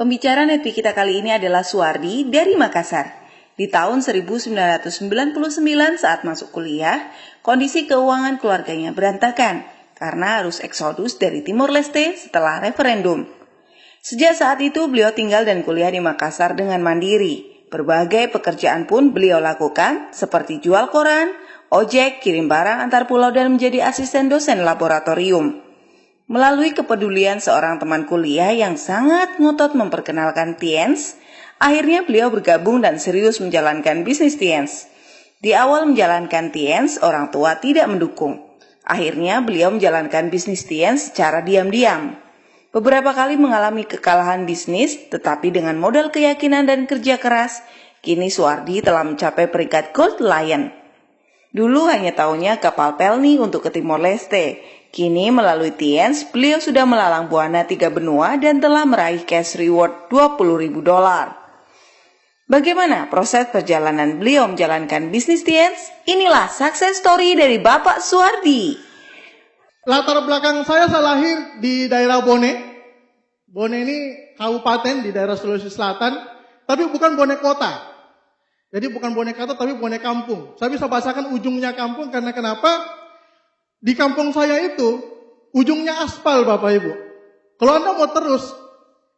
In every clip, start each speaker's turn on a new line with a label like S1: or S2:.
S1: Pembicara Netpi kita kali ini adalah Suwardi dari Makassar. Di tahun 1999 saat masuk kuliah, kondisi keuangan keluarganya berantakan karena harus eksodus dari Timor Leste setelah referendum. Sejak saat itu beliau tinggal dan kuliah di Makassar dengan mandiri. Berbagai pekerjaan pun beliau lakukan seperti jual koran, ojek, kirim barang antar pulau dan menjadi asisten dosen laboratorium. Melalui kepedulian seorang teman kuliah yang sangat ngotot memperkenalkan Tiens, akhirnya beliau bergabung dan serius menjalankan bisnis Tiens. Di awal menjalankan Tiens, orang tua tidak mendukung. Akhirnya beliau menjalankan bisnis Tiens secara diam-diam. Beberapa kali mengalami kekalahan bisnis, tetapi dengan modal keyakinan dan kerja keras, kini Suwardi telah mencapai peringkat Gold Lion. Dulu hanya taunya kapal Pelni untuk ke Timor Leste. Kini melalui Tiens, beliau sudah melalang buana 3 benua dan telah meraih cash reward $20.000. Bagaimana proses perjalanan beliau menjalankan bisnis Tiens? Inilah success story dari Bapak Suwardi.
S2: Latar belakang saya lahir di daerah Bone. Bone ini kabupaten di daerah Sulawesi Selatan, tapi bukan Bone kota. Jadi bukan Bone kota, tapi Bone kampung. Saya bisa bahasakan ujungnya kampung karena kenapa? Di kampung saya itu ujungnya aspal, Bapak Ibu. Kalau Anda mau terus,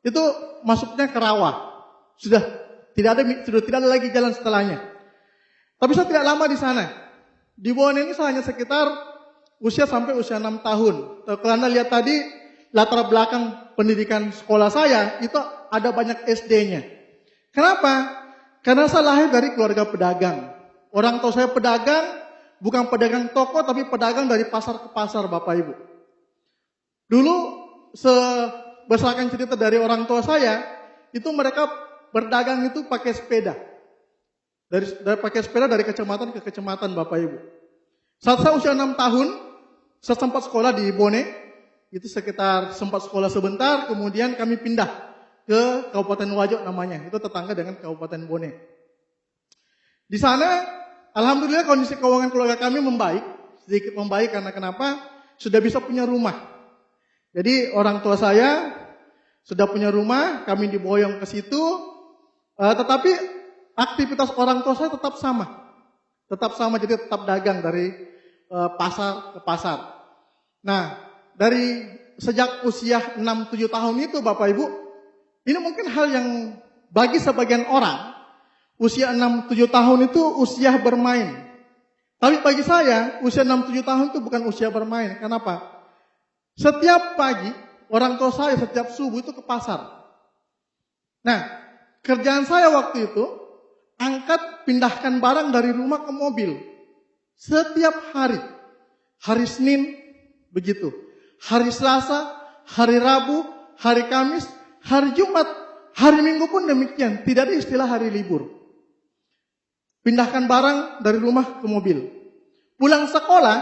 S2: itu masuknya ke rawa. Sudah tidak ada lagi jalan setelahnya. Tapi saya tidak lama di sana. Di Bone ini saya hanya sekitar usia sampai usia 6 tahun. Kalau Anda lihat tadi latar belakang pendidikan sekolah saya itu ada banyak SD-nya. Kenapa? Karena saya lahir dari keluarga pedagang. Orang tua saya pedagang. Bukan pedagang toko, tapi pedagang dari pasar ke pasar, Bapak Ibu. Dulu, berdasarkan cerita dari orang tua saya, itu mereka berdagang itu pakai sepeda. Pakai sepeda dari kecamatan ke kecamatan, Bapak Ibu. Saat saya usia 6 tahun, saya sempat sekolah di Bone. Itu sekitar sempat sekolah sebentar, kemudian kami pindah ke Kabupaten Wajo namanya. Itu tetangga dengan Kabupaten Bone. Di sana, alhamdulillah kondisi keuangan keluarga kami membaik, sedikit membaik karena kenapa? Sudah bisa punya rumah. Jadi orang tua saya sudah punya rumah, kami diboyong ke situ, tetapi aktivitas orang tua saya tetap sama. Tetap sama, jadi tetap dagang dari pasar ke pasar. Nah, dari sejak usia 6-7 tahun itu Bapak Ibu, ini mungkin hal yang bagi sebagian orang, usia 6-7 tahun itu usia bermain. Tapi bagi saya, usia 6-7 tahun itu bukan usia bermain. Kenapa? Setiap pagi, orang tua saya setiap subuh itu ke pasar. Nah, kerjaan saya waktu itu, angkat pindahkan barang dari rumah ke mobil. Setiap hari. Hari Senin, begitu. Hari Selasa, hari Rabu, hari Kamis, hari Jumat, hari Minggu pun demikian. Tidak ada istilah hari libur. Pindahkan barang dari rumah ke mobil. Pulang sekolah,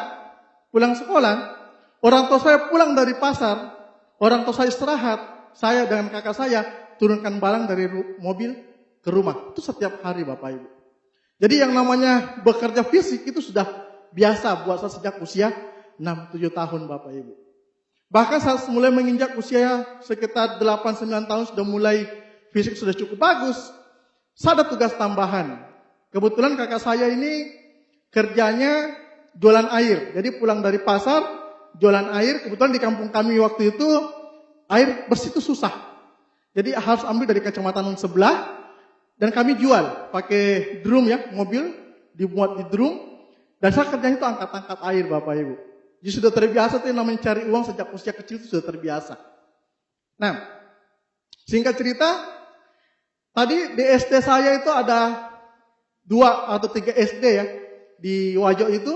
S2: orang tua saya pulang dari pasar, orang tua saya istirahat, saya dengan kakak saya turunkan barang dari mobil ke rumah. Itu setiap hari Bapak Ibu. Jadi yang namanya bekerja fisik itu sudah biasa buat saya sejak usia 6-7 tahun Bapak Ibu. Bahkan saat mulai menginjak usia sekitar 8-9 tahun sudah mulai fisik sudah cukup bagus. Saya ada tugas tambahan. Kebetulan kakak saya ini kerjanya jualan air. Jadi pulang dari pasar, jualan air. Kebetulan di kampung kami waktu itu, air bersih itu susah. Jadi harus ambil dari kecamatan sebelah. Dan kami jual pakai drum ya, mobil dibuat di drum. Dan saya kerjanya itu angkat-angkat air Bapak Ibu. Jadi sudah terbiasa tuh namanya cari uang sejak usia kecil itu sudah terbiasa. Nah, singkat cerita, tadi di SD saya itu ada 2 atau 3 SD ya di Wajo itu.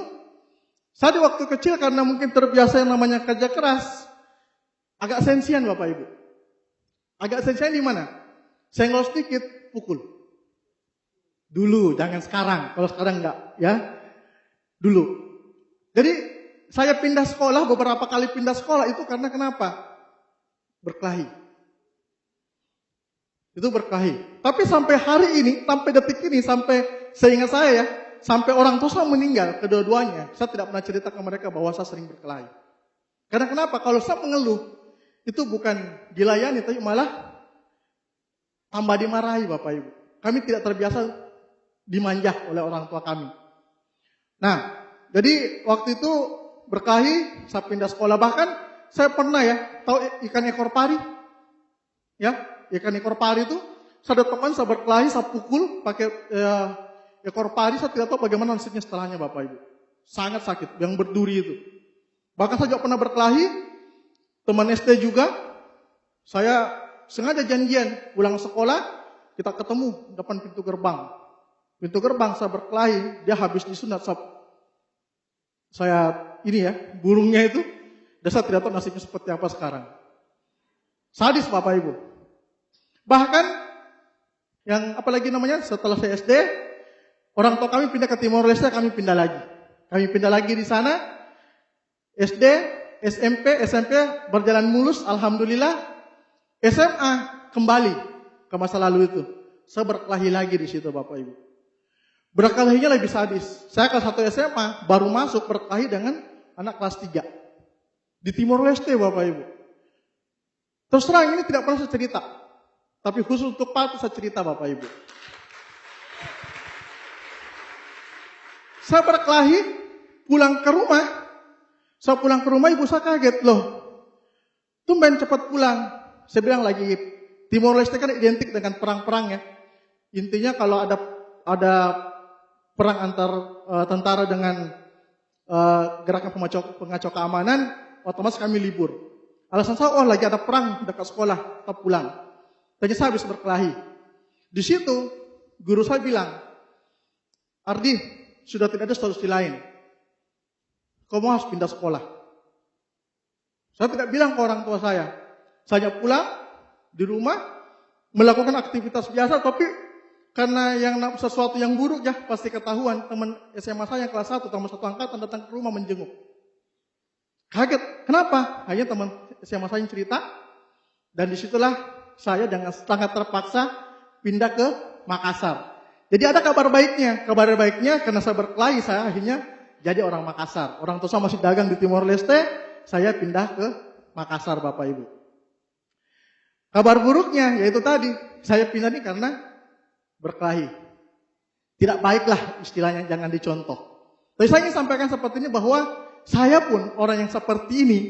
S2: Saya di waktu kecil karena mungkin terbiasa yang namanya kerja keras, agak sensian Bapak Ibu. Agak sensian di mana? Senggol sedikit, pukul. Dulu, jangan sekarang. Kalau sekarang enggak, ya. Dulu. Jadi saya pindah sekolah, beberapa kali pindah sekolah itu karena kenapa? Berkelahi. Itu berkelahi. Tapi sampai hari ini, sampai detik ini, sampai seingat saya ya, sampai orang tua saya meninggal kedua-duanya, saya tidak pernah cerita ke mereka bahwa saya sering berkelahi. Karena kenapa? Kalau saya mengeluh, itu bukan dilayani, tapi malah tambah dimarahi Bapak Ibu. Kami tidak terbiasa dimanja oleh orang tua kami. Nah, jadi waktu itu berkelahi, saya pindah sekolah. Bahkan saya pernah ya, tahu ikan ekor pari? Ya, ikan ekor pari itu, saya datangkan, saya berkelahi, saya pukul pakai ekor pari, saya tidak tahu bagaimana nasibnya setelahnya Bapak Ibu. Sangat sakit, yang berduri itu. Bahkan saya juga pernah berkelahi, teman SD juga, saya sengaja janjian pulang sekolah, kita ketemu depan pintu gerbang. Pintu gerbang saya berkelahi, dia habis disunat. Saya ini ya, burungnya itu, dan saya tidak tahu nasibnya seperti apa sekarang. Sadis Bapak Ibu. Bahkan, yang apalagi namanya, setelah saya SD, orang tua kami pindah ke Timor Leste, kami pindah lagi. Kami pindah lagi di sana, SD, SMP berjalan mulus, alhamdulillah. SMA kembali ke masa lalu itu. Saya berkelahi lagi di situ Bapak Ibu. Berkelahinya lebih sadis. Saya kelas 1 SMA baru masuk berkelahi dengan anak kelas 3. Di Timor Leste Bapak Ibu. Terus terang ini tidak pernah saya cerita. Tapi khusus untuk Pak saya cerita Bapak Ibu. Saya berkelahi, pulang ke rumah. Saya pulang ke rumah, ibu saya kaget loh. Tumben cepat pulang. Saya bilang lagi, Timor Leste kan identik dengan perang-perang ya. Intinya kalau ada perang antar tentara dengan gerakan pengacau keamanan, otomatis kami libur. Alasan saya, lagi ada perang dekat sekolah, kita pulang. Tadi saya habis berkelahi. Di situ guru saya bilang, Ardi, sudah tidak ada solusi lain. Kamu harus pindah sekolah. Saya tidak bilang ke orang tua saya. Saya pulang di rumah, melakukan aktivitas biasa, tapi karena sesuatu yang buruk ya, pasti ketahuan. Teman SMA saya yang kelas 1, teman satu angkatan datang ke rumah menjenguk. Kaget, kenapa? Hanya teman SMA saya yang cerita, dan disitulah saya dengan sangat terpaksa pindah ke Makassar. Jadi ada kabar baiknya. Kabar baiknya karena saya berkelahi, saya akhirnya jadi orang Makassar. Orang tua saya masih dagang di Timor Leste, saya pindah ke Makassar Bapak Ibu. Kabar buruknya yaitu tadi, saya pindah ini karena berkelahi. Tidak baiklah istilahnya, jangan dicontoh. Tapi saya ingin sampaikan seperti ini bahwa saya pun orang yang seperti ini,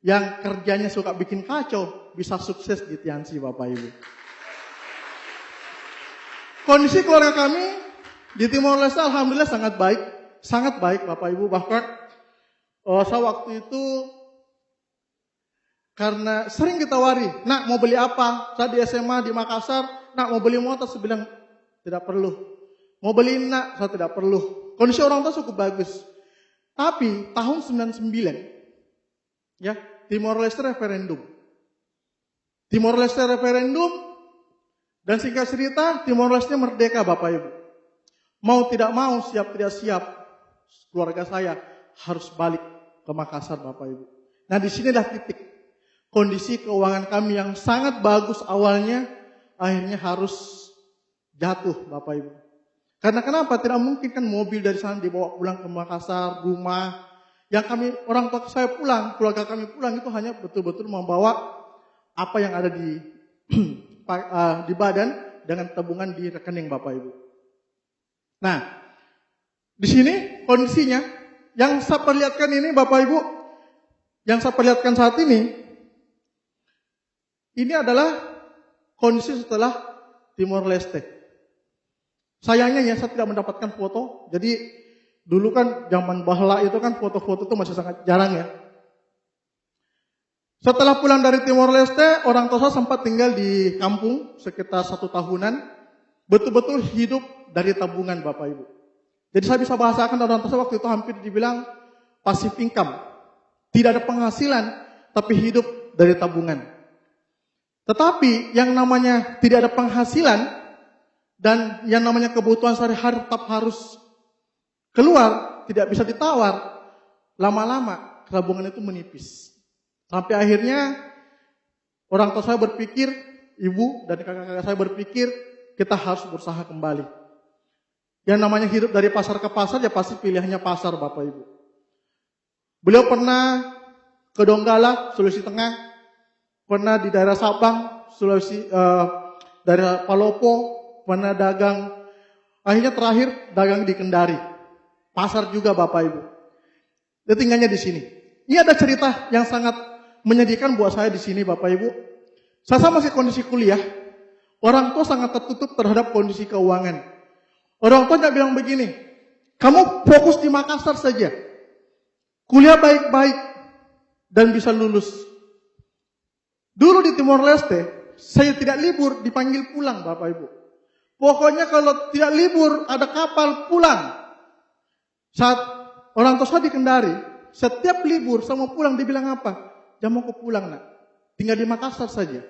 S2: yang kerjanya suka bikin kacau, bisa sukses di Tiansi Bapak Ibu. Kondisi keluarga kami di Timor Leste alhamdulillah sangat baik Bapak Ibu. Bahkan saya waktu itu karena sering ditawari, nak mau beli apa? Saya di SMA di Makassar, nak mau beli motor, saya bilang tidak perlu. Mau beli nak, saya tidak perlu. Kondisi orang tua cukup bagus. Tapi tahun 99, ya Timor Leste referendum. Timor Leste referendum, dan singkat cerita Timor Leste merdeka Bapak Ibu. Mau tidak mau, siap tidak siap, keluarga saya harus balik ke Makassar Bapak Ibu. Nah disinilah titik. Kondisi keuangan kami yang sangat bagus awalnya, akhirnya harus jatuh Bapak Ibu. Karena kenapa? Tidak mungkin kan mobil dari sana dibawa pulang ke Makassar, rumah. Yang kami, orang tua saya pulang, keluarga kami pulang itu hanya betul-betul membawa apa yang ada di badan dengan tabungan di rekening Bapak Ibu. Nah, di sini kondisinya, yang saya perlihatkan ini Bapak Ibu, yang saya perlihatkan saat ini adalah kondisi setelah Timor Leste. Sayangnya ya saya tidak mendapatkan foto. Jadi dulu kan zaman bahla itu kan foto-foto itu masih sangat jarang ya. Setelah pulang dari Timor Leste, orang tua saya sempat tinggal di kampung sekitar 1 tahunan. Betul-betul hidup dari tabungan Bapak Ibu. Jadi saya bisa bahasakan orang tua saya waktu itu hampir dibilang passive income. Tidak ada penghasilan, tapi hidup dari tabungan. Tetapi yang namanya tidak ada penghasilan dan yang namanya kebutuhan sehari-hari tetap harus keluar, tidak bisa ditawar, lama-lama tabungan itu menipis. Sampai akhirnya orang tua saya berpikir, ibu dan kakak-kakak saya berpikir, kita harus berusaha kembali. Yang namanya hidup dari pasar ke pasar, ya pasti pilihannya pasar Bapak Ibu. Beliau pernah ke Donggala, Sulawesi Tengah, pernah di daerah Sabang, dari Palopo, pernah dagang, akhirnya terakhir dagang di Kendari. Pasar juga Bapak Ibu. Dia tinggalnya di sini. Ini ada cerita yang sangat menyedihkan buat saya di sini Bapak Ibu. Saya masih kondisi kuliah, orang tua sangat tertutup terhadap kondisi keuangan. Orang tua bilang begini, kamu fokus di Makassar saja, kuliah baik-baik, dan bisa lulus. Dulu di Timor Leste, saya tidak libur, dipanggil pulang Bapak Ibu. Pokoknya kalau tidak libur, ada kapal pulang. Saat orang tua saya di Kendari, setiap libur sama pulang dibilang apa? Jangan mau pulang nak, tinggal di Makassar saja.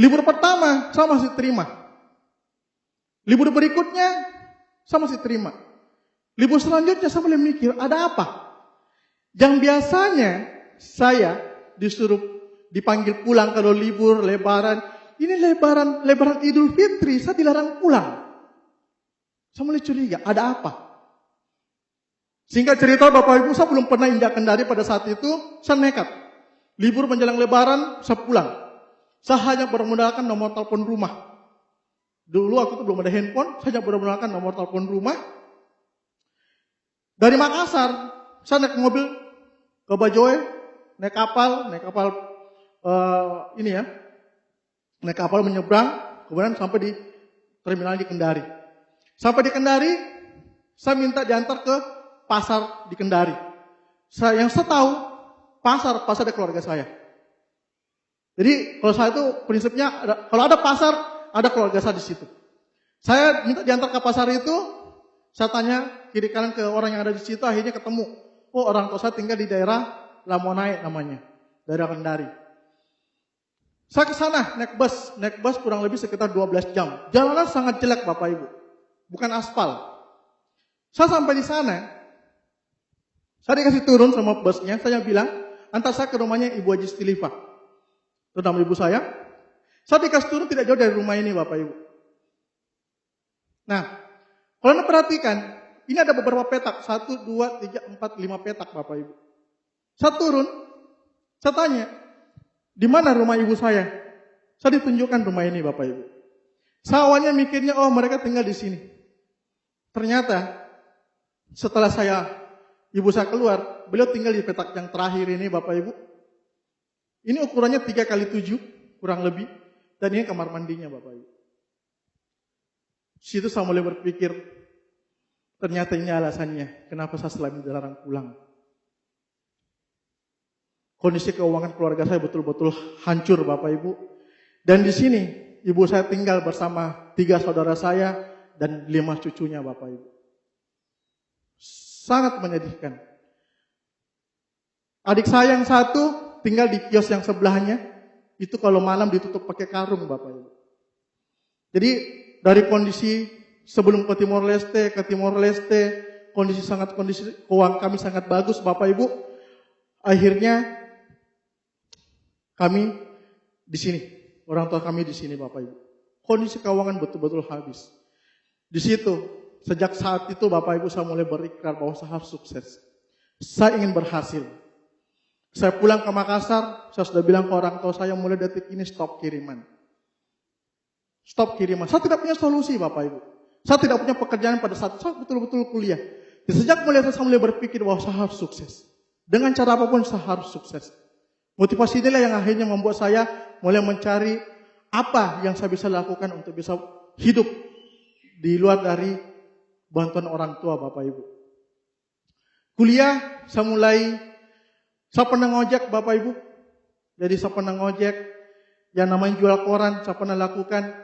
S2: Libur pertama, saya masih terima. Libur berikutnya, saya masih terima. Libur selanjutnya, saya mulai mikir, ada apa? Yang biasanya, saya disuruh dipanggil pulang kalau libur, lebaran. Ini lebaran Idul Fitri, saya dilarang pulang. Saya mulai curiga, ada apa? Singkat cerita Bapak Ibu, saya belum pernah injak Kendari pada saat itu, saya nekat. Libur menjelang lebaran, saya pulang. Saya hanya bermodalkan nomor telepon rumah. Dulu aku tuh belum ada handphone, saya hanya bermodalkan nomor telepon rumah. Dari Makassar, saya naik mobil ke Bajoe, naik kapal naik kapal menyeberang, kemudian sampai di terminal di Kendari. Sampai di Kendari, saya minta diantar ke pasar di Kendari. Yang saya tahu, pasar ada keluarga saya. Jadi kalau saya itu prinsipnya, kalau ada pasar, ada keluarga saya di situ. Saya minta diantar ke pasar itu, saya tanya kiri kanan ke orang yang ada di situ, akhirnya ketemu. Oh, orang tua saya tinggal di daerah Lamonai namanya, daerah Kendari. Saya ke sana naik bus kurang lebih sekitar 12 jam. Jalanan sangat jelek Bapak Ibu, bukan aspal. Saya sampai di sana, saya dikasih turun sama busnya, saya bilang, antar saya ke rumahnya Ibu Haji Stilifa. Itu nama ibu saya. Saya dikasih turun tidak jauh dari rumah ini Bapak Ibu. Nah, kalau Anda perhatikan, ini ada beberapa petak. 1, 2, 3, 4, 5 petak Bapak Ibu. Saya turun, saya tanya, di mana rumah ibu saya? Saya ditunjukkan rumah ini Bapak Ibu. Saya awalnya mikirnya, oh mereka tinggal di sini. Ternyata, setelah ibu saya keluar, beliau tinggal di petak yang terakhir ini Bapak Ibu. Ini ukurannya 3x7, kurang lebih. Dan ini kamar mandinya Bapak Ibu. Situ saya mulai berpikir, ternyata ini alasannya, kenapa saya selalu dilarang pulang. Kondisi keuangan keluarga saya betul-betul hancur Bapak Ibu. Dan di sini, ibu saya tinggal bersama 3 saudara saya dan 5 cucunya Bapak Ibu. Sangat menyedihkan. Adik saya yang satu tinggal di kios yang sebelahnya, itu kalau malam ditutup pakai karung Bapak Ibu. Jadi dari kondisi sebelum ke Timor Leste, kondisi keuangan kami sangat bagus Bapak Ibu. Akhirnya kami di sini, orang tua kami di sini Bapak Ibu. Kondisi keuangan betul-betul habis. Di situ, sejak saat itu Bapak Ibu saya mulai berikrar bahwa saya harus sukses. Saya ingin berhasil. Saya pulang ke Makassar, saya sudah bilang ke orang tua saya mulai detik ini stop kiriman. Stop kiriman. Saya tidak punya solusi Bapak Ibu. Saya tidak punya pekerjaan pada saat saya betul-betul kuliah. Sejak saya mulai berpikir bahwa saya harus sukses. Dengan cara apapun saya harus sukses. Motivasi inilah yang akhirnya membuat saya mulai mencari apa yang saya bisa lakukan untuk bisa hidup di luar dari bantuan orang tua Bapak Ibu. Kuliah saya pernah ngojek Bapak Ibu. Jadi saya pernah ngojek, yang namanya jual koran saya pernah lakukan.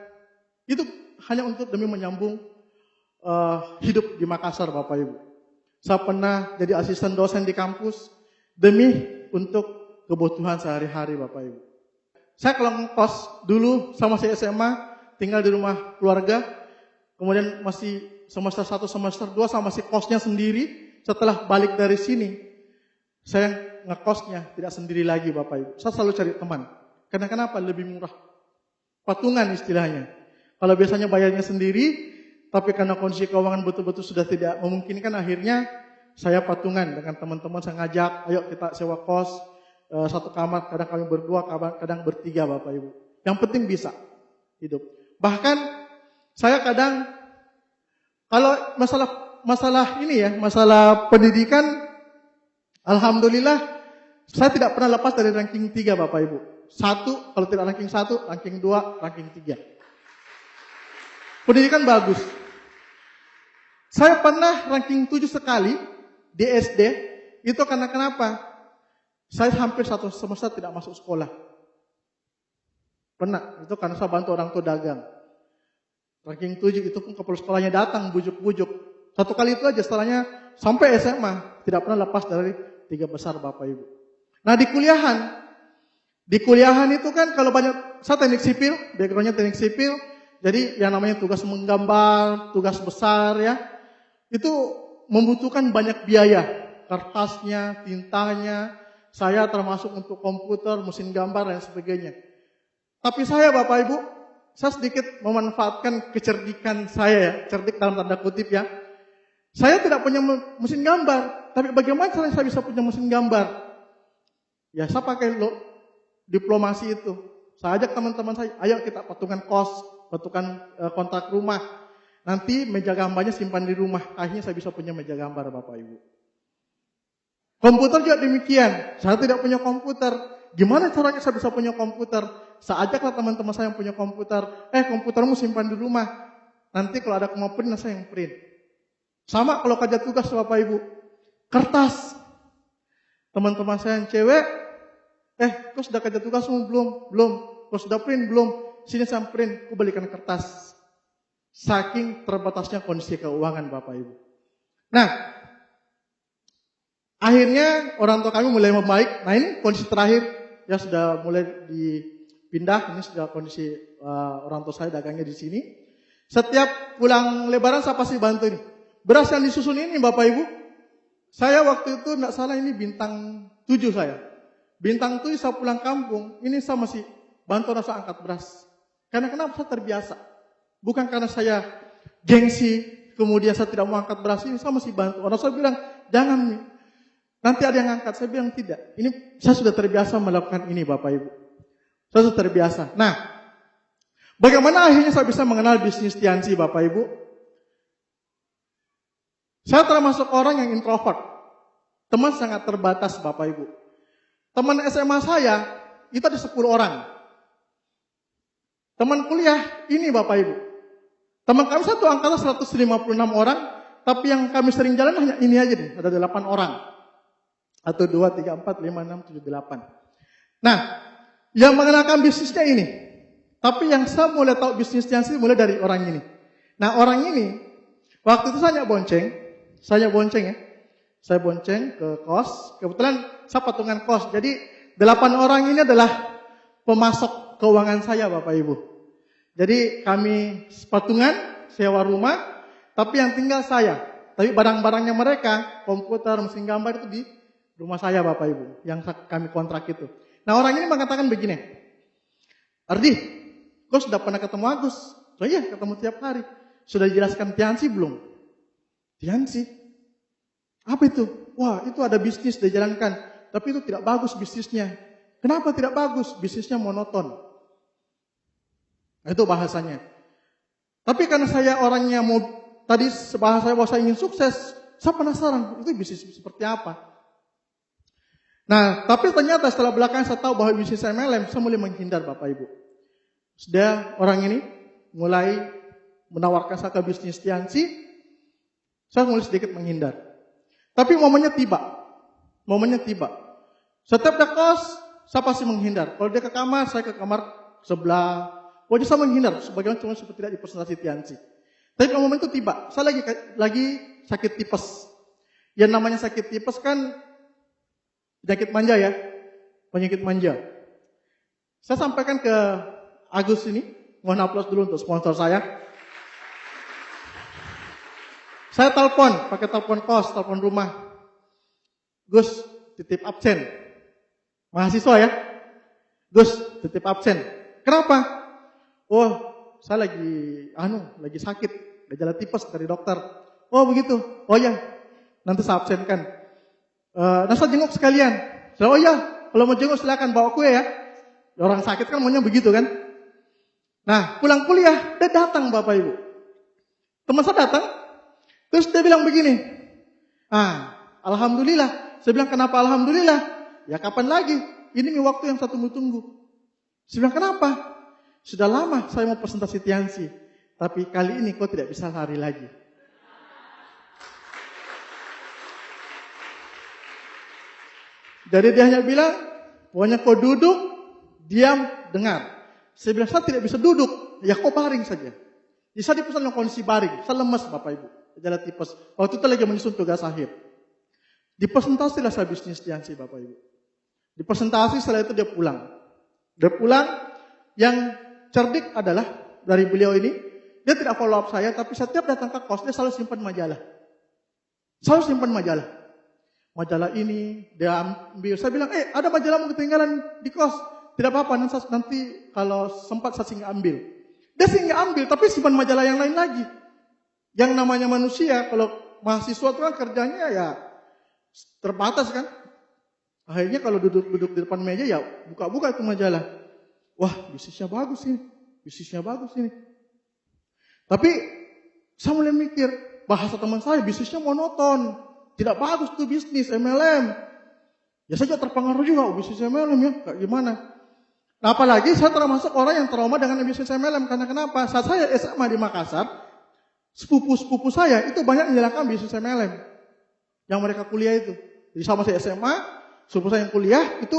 S2: Itu hanya untuk demi menyambung hidup di Makassar Bapak Ibu. Saya pernah jadi asisten dosen di kampus demi untuk kebutuhan sehari-hari Bapak Ibu. Saya kalau ngekos dulu sama saya SMA, tinggal di rumah keluarga, kemudian masih semester 1, semester 2 sama si kosnya sendiri. Setelah balik dari sini, saya ngekosnya tidak sendiri lagi Bapak Ibu. Saya selalu cari teman. Karena kenapa? Lebih murah. Patungan istilahnya. Kalau biasanya bayarnya sendiri, tapi karena kondisi keuangan betul-betul sudah tidak memungkinkan, akhirnya saya patungan dengan teman-teman. Saya ngajak, ayo kita sewa kos, 1 kamar, kadang kami berdua, kadang bertiga Bapak Ibu. Yang penting bisa hidup. Bahkan saya kadang kalau masalah ini ya, masalah pendidikan, alhamdulillah saya tidak pernah lepas dari ranking 3 Bapak Ibu. 1, kalau tidak ranking 1, ranking 2, ranking 3. Pendidikan bagus. Saya pernah ranking 7 sekali di SD, itu karena kenapa? Saya hampir 1 semester tidak masuk sekolah. Pernah, itu karena saya bantu orang tua dagang. Ranking 7 itu pun kepala sekolahnya datang, bujuk-bujuk. 1 kali itu aja, setelahnya sampai SMA, tidak pernah lepas dari 3 besar Bapak Ibu. Nah di kuliahan itu kan kalau banyak, saya teknik sipil, backgroundnya teknik sipil, jadi yang namanya tugas menggambar, tugas besar ya, itu membutuhkan banyak biaya, kertasnya, tintanya, saya termasuk untuk komputer, mesin gambar dan sebagainya. Tapi saya Bapak Ibu, saya sedikit memanfaatkan kecerdikan saya ya, cerdik dalam tanda kutip ya. Saya tidak punya mesin gambar, tapi bagaimana caranya saya bisa punya mesin gambar? Ya saya pakai diplomasi itu. Saya ajak teman-teman saya, ayo kita patungan kos, patungan kontrak rumah. Nanti meja gambarnya simpan di rumah. Akhirnya saya bisa punya meja gambar Bapak Ibu. Komputer juga demikian. Saya tidak punya komputer. Gimana caranya saya bisa punya komputer? Saya ajaklah teman-teman saya yang punya komputer. Komputermu simpan di rumah. Nanti kalau ada mau print, saya yang print. Sama kalau kerja tugas Bapak Ibu. Kertas. Teman-teman saya yang cewek, kau sudah kerja tugasmu? Belum. Kau sudah print? Belum. Sini saya print, kau belikan kertas. Saking terbatasnya kondisi keuangan Bapak Ibu. Nah, akhirnya orang tua kami mulai membaik. Nah ini kondisi terakhir, ya sudah mulai dipindah. Ini sudah kondisi orang tua saya dagangnya di sini. Setiap pulang Lebaran saya pasti bantu ini. Beras yang disusun ini Bapak Ibu, saya waktu itu tidak salah ini bintang 7 saya. Bintang 7 saya pulang kampung, ini saya masih bantu rasa angkat beras. Karena kenapa? Saya terbiasa. Bukan karena saya gengsi, kemudian saya tidak mau angkat beras ini, saya masih bantu. Orang saya bilang, jangan nih. Nanti ada yang angkat, saya bilang tidak. Ini saya sudah terbiasa melakukan ini Bapak Ibu. Saya sudah terbiasa. Nah, bagaimana akhirnya saya bisa mengenal bisnis Tiansi Bapak Ibu? Saya termasuk orang yang introvert. Teman sangat terbatas Bapak Ibu. Teman SMA saya, itu ada 10 orang. Teman kuliah, ini Bapak Ibu. Teman kami satu angkatan 156 orang, tapi yang kami sering jalan hanya ini aja nih, ada 8 orang. 1, 2, 3, 4, 5, 6, 7, 8. Nah, yang mengenalkan bisnisnya ini. Tapi yang saya mulai tahu bisnisnya sih mulai dari orang ini. Nah, orang ini, waktu itu saya bonceng ya. Saya bonceng ke kos, kebetulan saya patungan kos. Jadi 8 orang ini adalah pemasok keuangan saya Bapak Ibu. Jadi kami patungan, sewa rumah, tapi yang tinggal saya. Tapi barang-barangnya mereka, komputer, mesin gambar itu di rumah saya Bapak Ibu, yang kami kontrak itu. Nah orang ini mengatakan begini, Ardi, kau sudah pernah ketemu Agus? Oh iya, ketemu tiap hari. Sudah dijelaskan Tiansi belum? Tiansi? Apa itu? Wah itu ada bisnis dijalankan, tapi itu tidak bagus bisnisnya. Kenapa tidak bagus? Bisnisnya monoton. Itu bahasanya. Tapi karena saya orangnya mau tadi bahasa saya ingin sukses, saya penasaran itu bisnis seperti apa. Nah, tapi ternyata setelah belakangan saya tahu bahwa bisnis MLM, saya mulai menghindar Bapak Ibu. Sudah orang ini mulai menawarkan saya ke bisnis Tiansi, saya mulai sedikit menghindar. Tapi momennya tiba. Setiap dia kos, saya pasti menghindar. Kalau dia ke kamar, saya ke kamar sebelah. Pokoknya saya menghindar, sebagaimana cuma seperti tidak di presentasi Tiansi. Tapi momen itu tiba, saya lagi sakit tipes. Yang namanya sakit tipes kan penyakit manja ya, penyakit manja. Saya sampaikan ke Agus ini, mohon aplaus dulu untuk sponsor saya. Saya telepon, pakai telepon kos, telepon rumah. Gus, titip absen. Mahasiswa ya. Gus, titip absen. Kenapa? Oh, saya lagi sakit, gejala tipes dari dokter. Oh begitu. Oh ya, nanti saya absenkan. Nah saya jenguk sekalian. Oh ya, kalau mau jenguk silakan bawa kue ya. Orang sakit kan maunya begitu kan. Nah, pulang kuliah, dia datang Bapak Ibu. Teman saya datang, terus dia bilang begini, Alhamdulillah. Saya bilang, kenapa Alhamdulillah? Ya kapan lagi? Ini waktu yang saya tunggu-tunggu. Saya bilang, kenapa? Sudah lama saya mau presentasi Tiansi, tapi kali ini kau tidak bisa lari lagi. Jadi dia hanya bilang, pokoknya kau duduk, diam, dengar. Saya bilang, saya tidak bisa duduk. Ya kau baring saja. Jadi saya dipesan dalam kondisi baring. Saya lemas Bapak Ibu. Gejala tipes. Waktu itu lagi menyusun tugas akhir. Di presentasi lah saya bisnis Tiansi Bapak Ibu. Di presentasi setelah itu dia pulang. Dia pulang, yang cerdik adalah dari beliau ini, dia tidak follow up saya, tapi setiap datang ke kos, dia selalu simpan majalah. Selalu simpan majalah. Majalah ini, dia ambil. Saya bilang, ada majalahmu ketinggalan di kos. Tidak apa-apa, nanti kalau sempat saya singgah ambil. Dia singgah ambil, tapi simpan majalah yang lain lagi. Yang namanya manusia, kalau mahasiswa itu kan kerjanya ya terbatas kan. Akhirnya kalau duduk di depan meja ya buka-buka itu majalah. Wah, bisnisnya bagus ini. Bisnisnya bagus ini. Tapi saya mulai mikir, bahasa teman saya bisnisnya monoton. Tidak bagus tuh bisnis MLM. Ya saya terpengaruh juga bisnis MLM ya. Kayak gimana? Nah, apalagi saya termasuk orang yang trauma dengan bisnis MLM. Karena kenapa? Saat saya SMA di Makassar, sepupu-sepupu saya itu banyak menjalankan bisnis MLM. Yang mereka kuliah itu. Jadi sama saya SMA, sepupu saya yang kuliah itu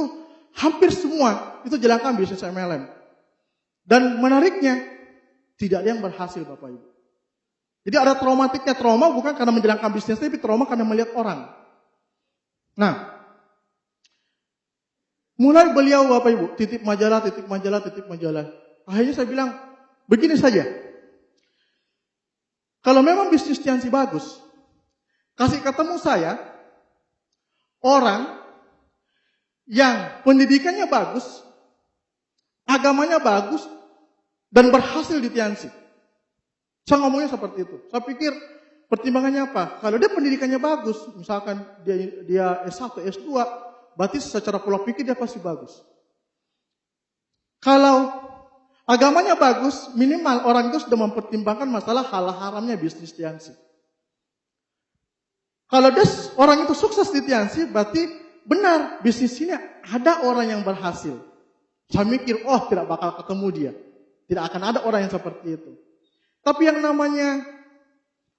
S2: hampir semua itu jalankan bisnis MLM. Dan menariknya, tidak ada yang berhasil Bapak Ibu. Jadi ada traumatiknya. Trauma bukan karena menjalankan bisnis, tapi trauma karena melihat orang. Nah, mulai beliau Bapak Ibu, titip majalah. Akhirnya saya bilang, begini saja. Kalau memang bisnis Tiansi bagus, kasih ketemu saya, orang yang pendidikannya bagus, agamanya bagus, dan berhasil di Tiansi. Saya ngomongnya seperti itu. Saya pikir pertimbangannya apa? Kalau dia pendidikannya bagus, misalkan dia S1, S2, berarti secara pola pikir dia pasti bagus. Kalau agamanya bagus, minimal orang itu sudah mempertimbangkan masalah hal haramnya bisnis Tiansi. Kalau orang itu sukses di Tiansi, berarti benar bisnis ini ada orang yang berhasil. Saya mikir, tidak bakal ketemu dia. Tidak akan ada orang yang seperti itu. Tapi yang namanya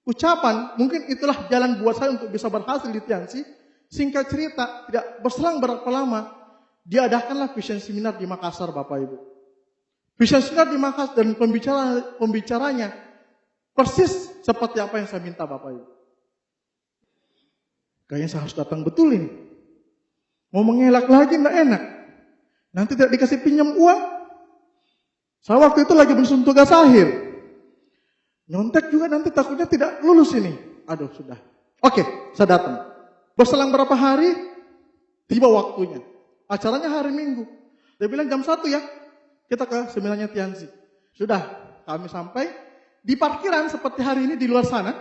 S2: ucapan, mungkin itulah jalan buat saya untuk bisa berhasil di Tiansi. Singkat cerita, tidak berselang berapa lama, diadakanlah vision seminar di Makassar Bapak Ibu. Vision seminar di Makassar dan pembicaranya persis seperti apa yang saya minta Bapak Ibu. Kayaknya saya harus datang betul ini. Mau mengelak lagi nggak enak. Nanti tidak dikasih pinjam uang. Saya waktu itu lagi menyusun tugas akhir. Nyontek juga nanti takutnya tidak lulus ini. Aduh sudah. Oke, saya datang. Berselang berapa hari, tiba waktunya. Acaranya hari Minggu. Dia bilang jam 1 ya, kita ke seminarnya Tiansi. Sudah, kami sampai di parkiran seperti hari ini di luar sana.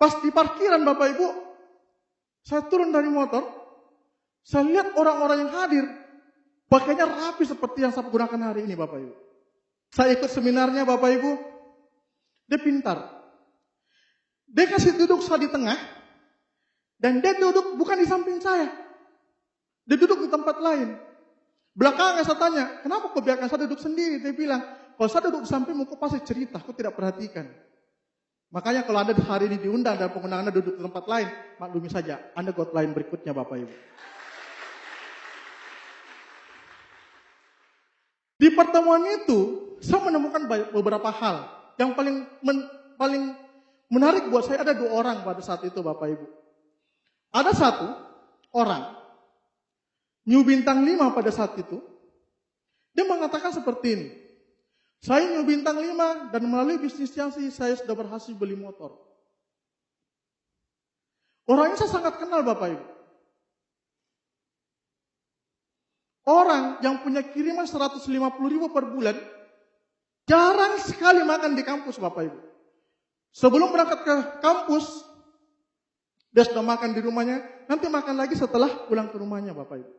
S2: Pas di parkiran Bapak Ibu, saya turun dari motor, saya lihat orang-orang yang hadir, pakainya rapi seperti yang saya gunakan hari ini Bapak Ibu. Saya ikut seminarnya Bapak Ibu, dia pintar. Dia kasih duduk saya di tengah, dan dia duduk bukan di samping saya. Dia duduk di tempat lain. Belakangan saya tanya, kenapa kau biarkan saya duduk sendiri? Dia bilang, kalau saya duduk di sampingmu, kau pasti cerita, kau tidak perhatikan. Makanya kalau Anda hari ini diundang dan pengundangan Anda duduk di tempat lain, maklumi saja, Anda got lain berikutnya Bapak Ibu. Di pertemuan itu, saya menemukan beberapa hal. Yang paling menarik buat saya ada 2 orang pada saat itu Bapak Ibu. Ada 1 orang, New Bintang 5 pada saat itu, dia mengatakan seperti ini. Saya New Bintang 5 dan melalui bisnis Tiansi saya sudah berhasil beli motor. Orangnya saya sangat kenal Bapak Ibu. Orang yang punya kiriman 150.000 per bulan, jarang sekali makan di kampus Bapak Ibu. Sebelum berangkat ke kampus, dia sudah makan di rumahnya, nanti makan lagi setelah pulang ke rumahnya Bapak Ibu.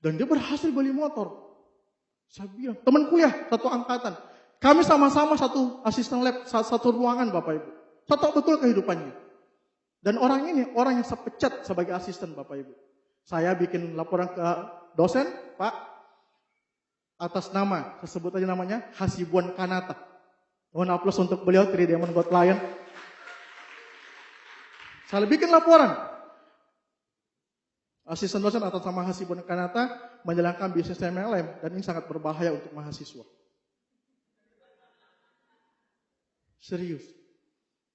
S2: Dan dia berhasil beli motor. Saya bilang, teman kuliah, satu angkatan. Kami sama-sama satu asisten lab, satu ruangan Bapak Ibu. Saya tahu betul kehidupannya. Dan orang ini, orang yang saya pecat sebagai asisten Bapak Ibu. Saya bikin laporan ke dosen, Pak, atas nama, saya sebut aja namanya, Hasibuan Kanata. Mohon aplaus untuk beliau, 3 Diamond God Lion. Saya bikin laporan. Asisten dosen atas nama Hasibuan Kanata menjalankan bisnis MLM dan ini sangat berbahaya untuk mahasiswa. Serius.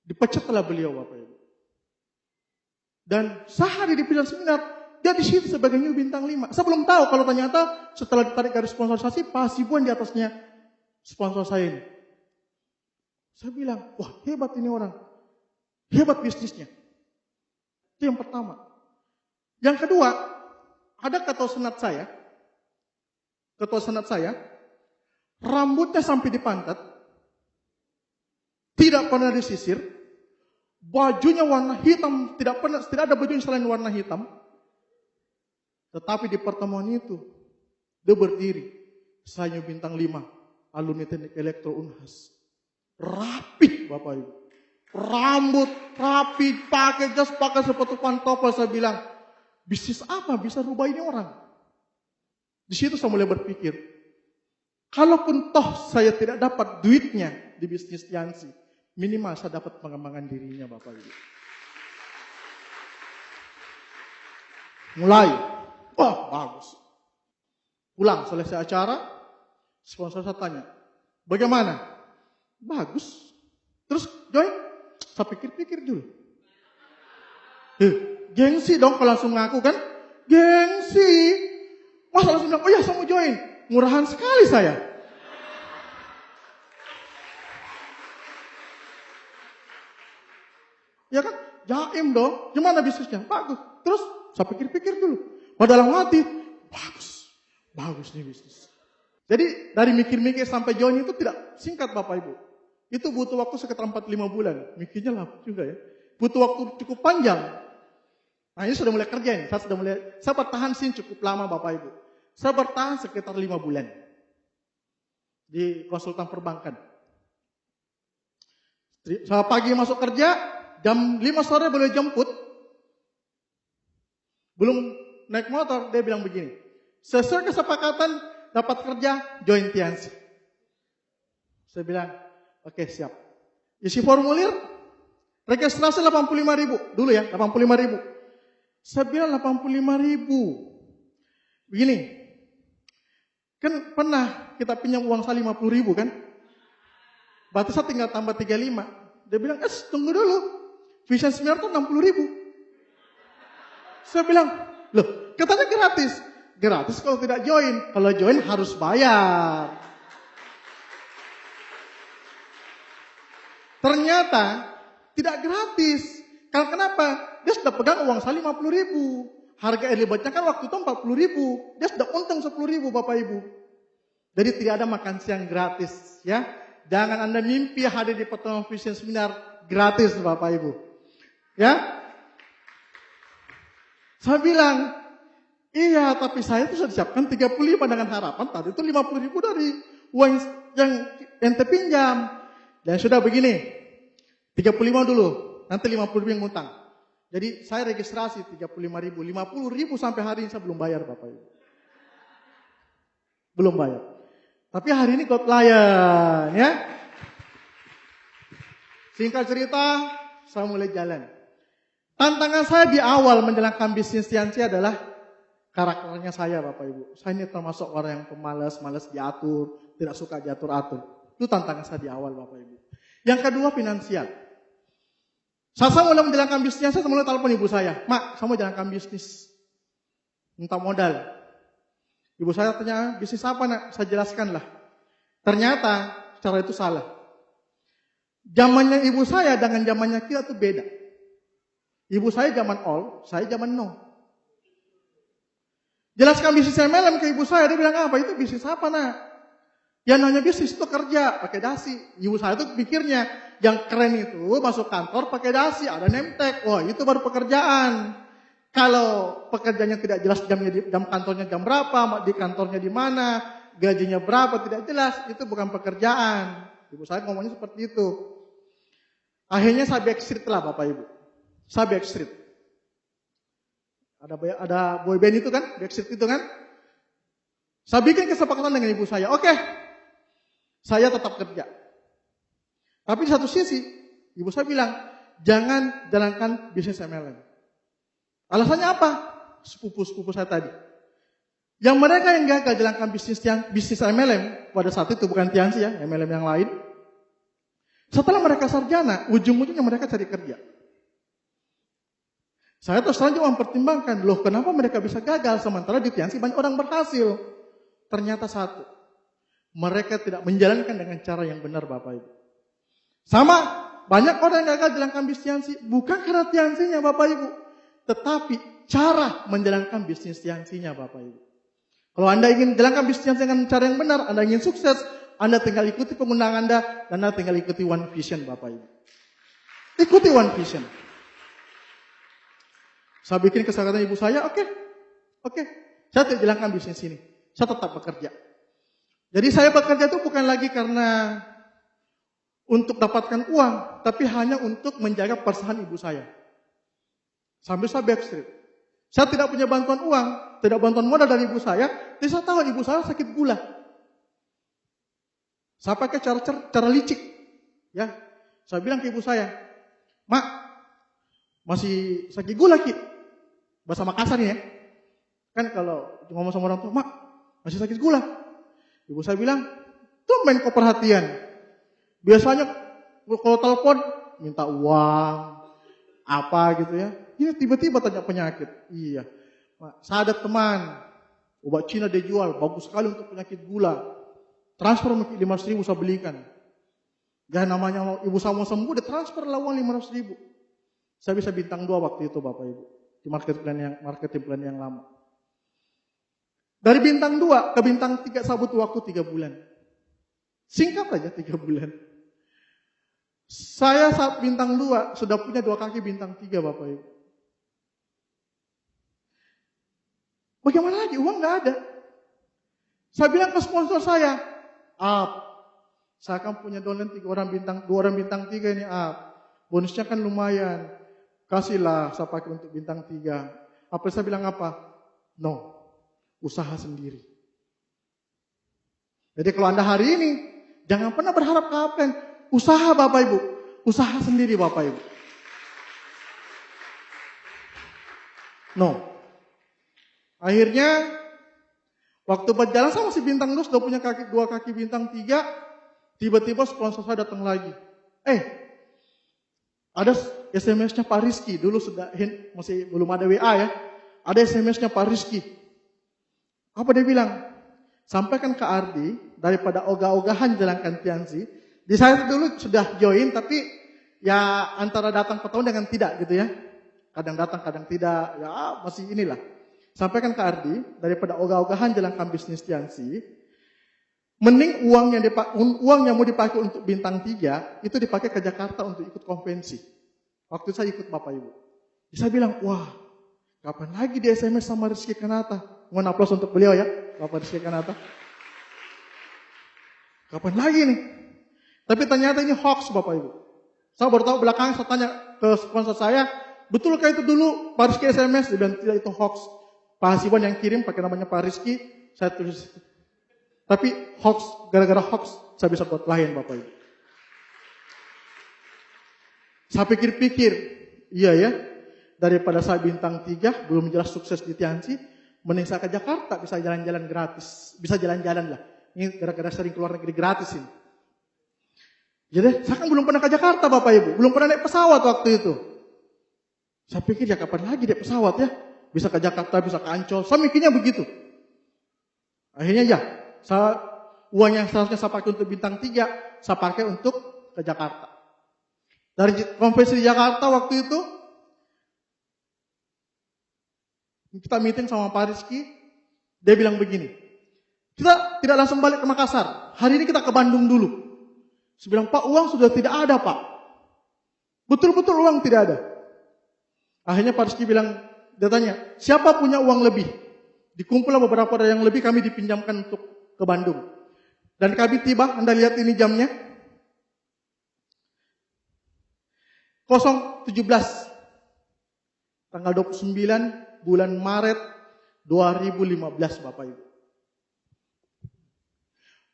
S2: Dipecatlah beliau Bapak Ibu. Dan sehari di pilihan seminar, dia di situ sebagai new bintang 5. Saya belum tahu kalau ternyata setelah ditarik garis sponsorisasi, Pak Hasibuan di atasnya sponsor saya ini. Saya bilang, wah hebat ini orang. Hebat bisnisnya. Itu yang pertama. Yang kedua, ada ketua senat saya, rambutnya sampai di pantat, tidak pernah disisir, bajunya warna hitam, tidak ada baju selain warna hitam. Tetapi di pertemuan itu, dia berdiri, saya bintang 5, alumni teknik elektro Unhas. Rapi Bapak Ibu. Rambut rapi, pakai jas, pakai sepatu pantofel. Saya bilang, bisnis apa bisa rubah ini orang? Di situ saya mulai berpikir, kalaupun toh saya tidak dapat duitnya di bisnis Tiansi, minimal saya dapat pengembangan dirinya Bapak Ibu. Mulai, wah bagus. Pulang selesai acara, sponsor saya tanya, bagaimana? Bagus. Terus join? Saya pikir-pikir dulu. Gengsi dong kalau langsung ngaku kan? Gengsi. Masa langsung bilang, oh ya saya mau join. Murahan sekali saya. Ya kan? Jaim dong. Gimana bisnisnya? Bagus. Terus saya pikir-pikir dulu. Dalam hati, bagus. Bagus nih bisnis. Jadi dari mikir-mikir sampai join itu tidak singkat Bapak Ibu. Itu butuh waktu sekitar 4-5 bulan. Mikirnya lama juga ya. Butuh waktu cukup panjang. Nah ini sudah mulai kerja nih. Saya bertahan sih cukup lama Bapak Ibu. Saya bertahan sekitar 5 bulan. Di konsultan perbankan. Saya pagi masuk kerja, jam 5 sore boleh jemput. Belum naik motor, dia bilang begini. Sesuai kesepakatan dapat kerja, join Tiansi. Saya bilang, oke siap. Isi formulir, registrasi 85.000. Dulu ya, 85.000. Saya bilang 85.000. Begini, kan pernah kita pinjam uang saya 50.000 kan? Berarti saya tinggal tambah 35. Dia bilang, tunggu dulu. Vision seminar itu 60.000. Saya bilang, loh katanya gratis. Gratis kalau tidak join. Kalau join harus bayar. Ternyata tidak gratis. Karena kenapa? Dia sudah pegang uang saya 50.000. Harga early bird-nya kan waktu itu 40.000. Dia sudah untung 10.000 Bapak Ibu. Jadi tidak ada makan siang gratis. Ya, jangan Anda mimpi hadir di pertemuan vision seminar gratis Bapak Ibu. Ya, saya bilang, iya tapi saya itu sudah siapkan 35 dengan harapan tadi itu 50.000 dari uang yang ente pinjam. Dan sudah begini, 35 dulu, nanti 50.000 yang ngutang. Jadi saya registrasi 35.000, 50.000 sampai hari ini saya belum bayar Bapak Ibu. Belum bayar. Tapi hari ini God Lion ya. Singkat cerita, saya mulai jalan. Tantangan saya di awal menjalankan bisnis Tiansi adalah karakternya saya Bapak Ibu. Saya ini termasuk orang yang pemalas, malas diatur, tidak suka diatur-atur. Itu tantangan saya di awal Bapak Ibu. Yang kedua finansial. Saya mulai menjalankan bisnisnya, saya mulai telepon ibu saya. Mak, saya mau jalankan bisnis. Minta modal. Ibu saya tanya, bisnis apa nak? Saya jelaskan lah. Ternyata cara itu salah. Zamannya ibu saya dengan zamannya kita itu beda. Ibu saya zaman all, saya zaman no. Jelaskan bisnis MLM ke ibu saya, dia bilang apa? Itu bisnis apa nak? Yang namanya bisnis itu kerja, pakai dasi. Ibu saya itu pikirnya, yang keren itu masuk kantor pakai dasi, ada name tag. Wah itu baru pekerjaan. Kalau pekerjaannya tidak jelas jam kantornya jam berapa, di kantornya di mana, gajinya berapa tidak jelas, itu bukan pekerjaan. Ibu saya ngomongnya seperti itu. Akhirnya saya backstreet lah Bapak Ibu. Saya backstreet. Ada boy band itu kan, backstreet itu kan. Saya bikin kesepakatan dengan ibu saya, oke, saya tetap kerja. Tapi di satu sisi, ibu saya bilang, jangan jalankan bisnis MLM. Alasannya apa? Sepupu-sepupu saya tadi. Yang mereka yang gagal jalankan bisnis MLM, pada saat itu bukan Tiansi ya, MLM yang lain. Setelah mereka sarjana, ujung-ujungnya mereka cari kerja. Saya terus terang mempertimbangkan, loh kenapa mereka bisa gagal sementara di Tiansi banyak orang berhasil. Ternyata satu, mereka tidak menjalankan dengan cara yang benar Bapak Ibu. Sama, banyak orang yang gagal jalankan bisnis Tiansi, bukan karena Tiansinya Bapak Ibu, tetapi cara menjalankan bisnis Tiansinya Bapak Ibu. Kalau Anda ingin jalankan bisnis Tiansi dengan cara yang benar, Anda ingin sukses, Anda tinggal ikuti pengundang Anda, dan Anda tinggal ikuti One Vision Bapak Ibu. Ikuti One Vision. Saya bikin kesepakatan ibu saya, oke, saya tidak jalankan bisnis ini. Saya tetap bekerja. Jadi saya bekerja itu bukan lagi karena untuk dapatkan uang, tapi hanya untuk menjaga perusahaan ibu saya. Sambil saya backstreet. Saya tidak punya bantuan uang, tidak bantuan modal dari ibu saya, jadi saya tahu ibu saya sakit gula. Saya pakai cara licik. Ya, saya bilang ke ibu saya, Mak, masih sakit gula Ki. Bahasa Makassar nih ya. Kan kalau ngomong sama orang tua, Mak, masih sakit gula. Ibu saya bilang, tumben kau perhatian. Biasanya kalau telepon minta uang, apa gitu ya. Ini tiba-tiba tanya penyakit. Iya, saya ada teman, obat Cina dia jual, bagus sekali untuk penyakit gula. Transfer 500.000 saya belikan. Dan namanya ibu saya mau sembuh, dia transfer lah uang 500.000. Saya bisa bintang 2 waktu itu Bapak Ibu. Di marketing plan yang lama. Dari bintang 2 ke bintang 3 saya butuh waktu 3 bulan. Singkat aja 3 bulan. Saya saat bintang 2 sudah punya 2 kaki bintang 3 Bapak Ibu. Bagaimana lagi? Uang gak ada. Saya bilang ke sponsor saya, saya akan punya downline 2 orang bintang 3 ini bonusnya kan lumayan. Kasihlah saya pakai untuk bintang 3. Apa saya bilang apa? No. Usaha sendiri. Jadi kalau Anda hari ini, jangan pernah berharap ke apa. Usaha Bapak Ibu. Usaha sendiri Bapak Ibu. No. Akhirnya, waktu berjalan saya masih bintang 2, sudah punya 2 kaki bintang 3. Tiba-tiba sponsor saya datang lagi. Ada SMS-nya Pak Rizky. Dulu masih belum ada WA ya. Ada SMS-nya Pak Rizky. Apa dia bilang? Sampaikan ke Ardi, daripada ogah-ogahan jalankan Tiansi. Di saya dulu sudah join, tapi ya antara datang ke tahun dengan tidak gitu ya. Kadang datang, kadang tidak. Ya masih inilah. Sampaikan ke Ardi, daripada ogah-ogahan jalankan bisnis Tiansi, mending uang yang mau dipakai untuk bintang 3, itu dipakai ke Jakarta untuk ikut konvensi. Waktu saya ikut Bapak Ibu. Saya bilang, wah, kapan lagi di SMS sama Rizky Kanata? Mohon aplaus untuk beliau ya, Bapak Rizky Kanata. Kapan lagi nih? Tapi ternyata ini hoax Bapak Ibu. Saya baru tahu belakangan, saya tanya ke sponsor saya, betulkah itu dulu Pak Rizky SMS? Dia bilang, tidak, itu hoax. Pak Hasiban yang kirim pakai namanya Pak Rizky, saya tulis. Tapi hoax, gara-gara hoax, saya bisa buat lain Bapak Ibu. Saya pikir-pikir, iya ya, daripada saya bintang 3, belum jelas sukses di Tiansi, mending saya ke Jakarta, bisa jalan-jalan gratis. Bisa jalan-jalan lah. Ini gara-gara sering keluar negeri gratis ini. Jadi, saya kan belum pernah ke Jakarta Bapak Ibu. Belum pernah naik pesawat waktu itu. Saya pikir ya kapan lagi naik pesawat ya. Bisa ke Jakarta, bisa ke Ancol. Saya mikirnya begitu. Akhirnya ya, uang yang seharusnya saya pakai untuk bintang 3, saya pakai untuk ke Jakarta. Dari konvensi di Jakarta waktu itu, kita meeting sama Pak Rizky, dia bilang begini, kita tidak langsung balik ke Makassar, hari ini kita ke Bandung dulu. Saya bilang, Pak, uang sudah tidak ada Pak. Betul-betul uang tidak ada. Akhirnya Pak Rizky bilang, dia tanya, siapa punya uang lebih? Dikumpullah beberapa orang yang lebih, kami dipinjamkan untuk ke Bandung. Dan kami tiba, Anda lihat ini jamnya. 017. Tanggal 29 bulan Maret 2015 Bapak Ibu.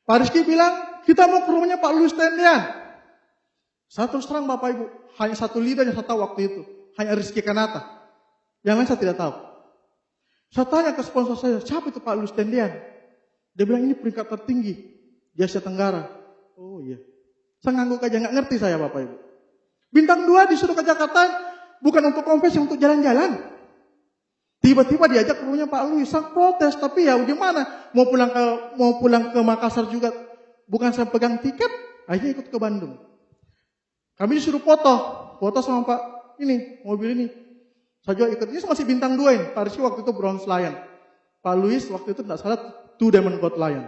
S2: Pak Rizky bilang, kita mau ke rumahnya Pak Louis Tendian. Saya terus terang Bapak Ibu, hanya satu lidah yang saya tahu waktu itu. Hanya Rizky Kanata. Yang lain saya tidak tahu. Saya tanya ke sponsor saya, siapa itu Pak Louis Tendian? Dia bilang ini peringkat tertinggi di Asia Tenggara. Oh iya. Saya ngangguk aja, nggak ngerti saya Bapak Ibu. Bintang 2 disuruh ke Jakarta, bukan untuk konvensi, untuk jalan-jalan. Tiba-tiba diajak ke rumahnya Pak Louis, sang protes, tapi ya gimana? Mau pulang ke Makassar juga, bukan saya pegang tiket, akhirnya ikut ke Bandung. Kami disuruh foto sama Pak ini, mobil ini. Saya juga ikut, ini masih bintang 2 ini. Pak Rizky waktu itu Bronze Lion. Pak Louis waktu itu tidak salah 2 Diamond Gold Lion.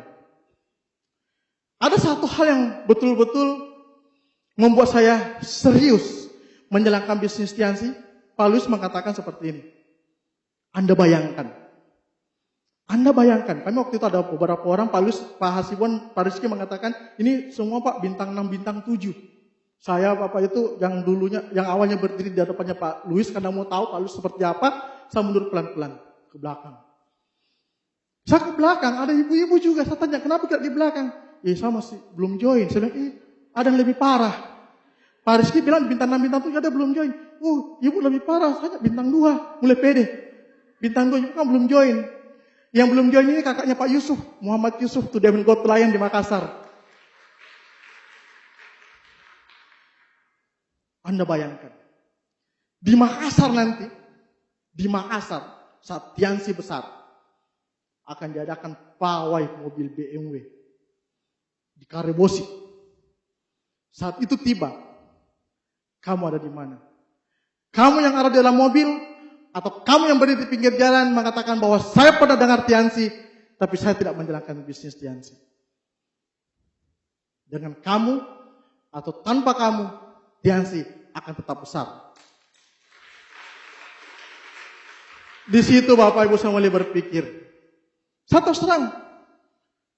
S2: Ada satu hal yang betul-betul membuat saya serius menjalankan bisnis Tiansi. Pak Louis mengatakan seperti ini. Anda bayangkan, kami waktu itu ada beberapa orang, Pak Louis, Pak Hasibuan, Pak Rizky mengatakan, ini semua Pak bintang 6, bintang 7. Saya Bapak itu yang awalnya berdiri di hadapannya Pak Louis, karena mau tahu Pak Louis seperti apa, saya mundur pelan-pelan ke belakang. Saya ke belakang, ada ibu-ibu juga, saya tanya, kenapa tidak di belakang? Saya masih belum join, saya bilang, ada yang lebih parah. Pak Rizky bilang bintang 6, bintang 7 ada belum join. Ibu lebih parah, saya bintang 2, mulai pede. Bintang 2 kan belum join. Yang belum join ini kakaknya Pak Yusuf, Muhammad Yusuf, tuh Diamond Gold Lion di Makassar. Anda bayangkan, di Makassar nanti, saat Tiansi besar, akan diadakan pawai mobil BMW di Karebosi. Saat itu tiba, kamu ada di mana? Kamu yang ada di dalam mobil, atau kamu yang berdiri di pinggir jalan mengatakan bahwa saya pernah dengar Tiansi, tapi saya tidak menjalankan bisnis Tiansi. Dengan kamu atau tanpa kamu, Tiansi akan tetap besar. Di situ Bapak Ibu saya mulai berpikir. Saya terus terang,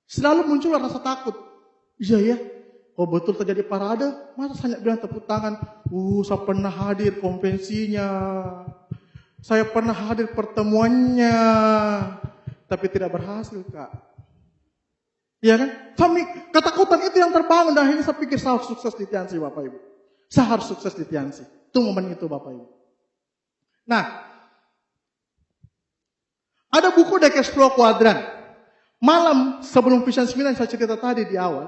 S2: selalu muncul rasa takut. Iya ya, kalau betul terjadi parade, masa saya bilang tepuk tangan. Saya pernah hadir konvensinya. Saya pernah hadir pertemuannya, tapi tidak berhasil, Kak. Iya kan? Ketakutan itu yang terbangun, dan akhirnya saya pikir saya harus sukses di Tiansi, Bapak Ibu. Saya harus sukses di Tiansi. Itu momen itu, Bapak Ibu. Nah, ada buku The Cash Flow Quadrant. Malam sebelum Vision 9 saya cerita tadi di awal,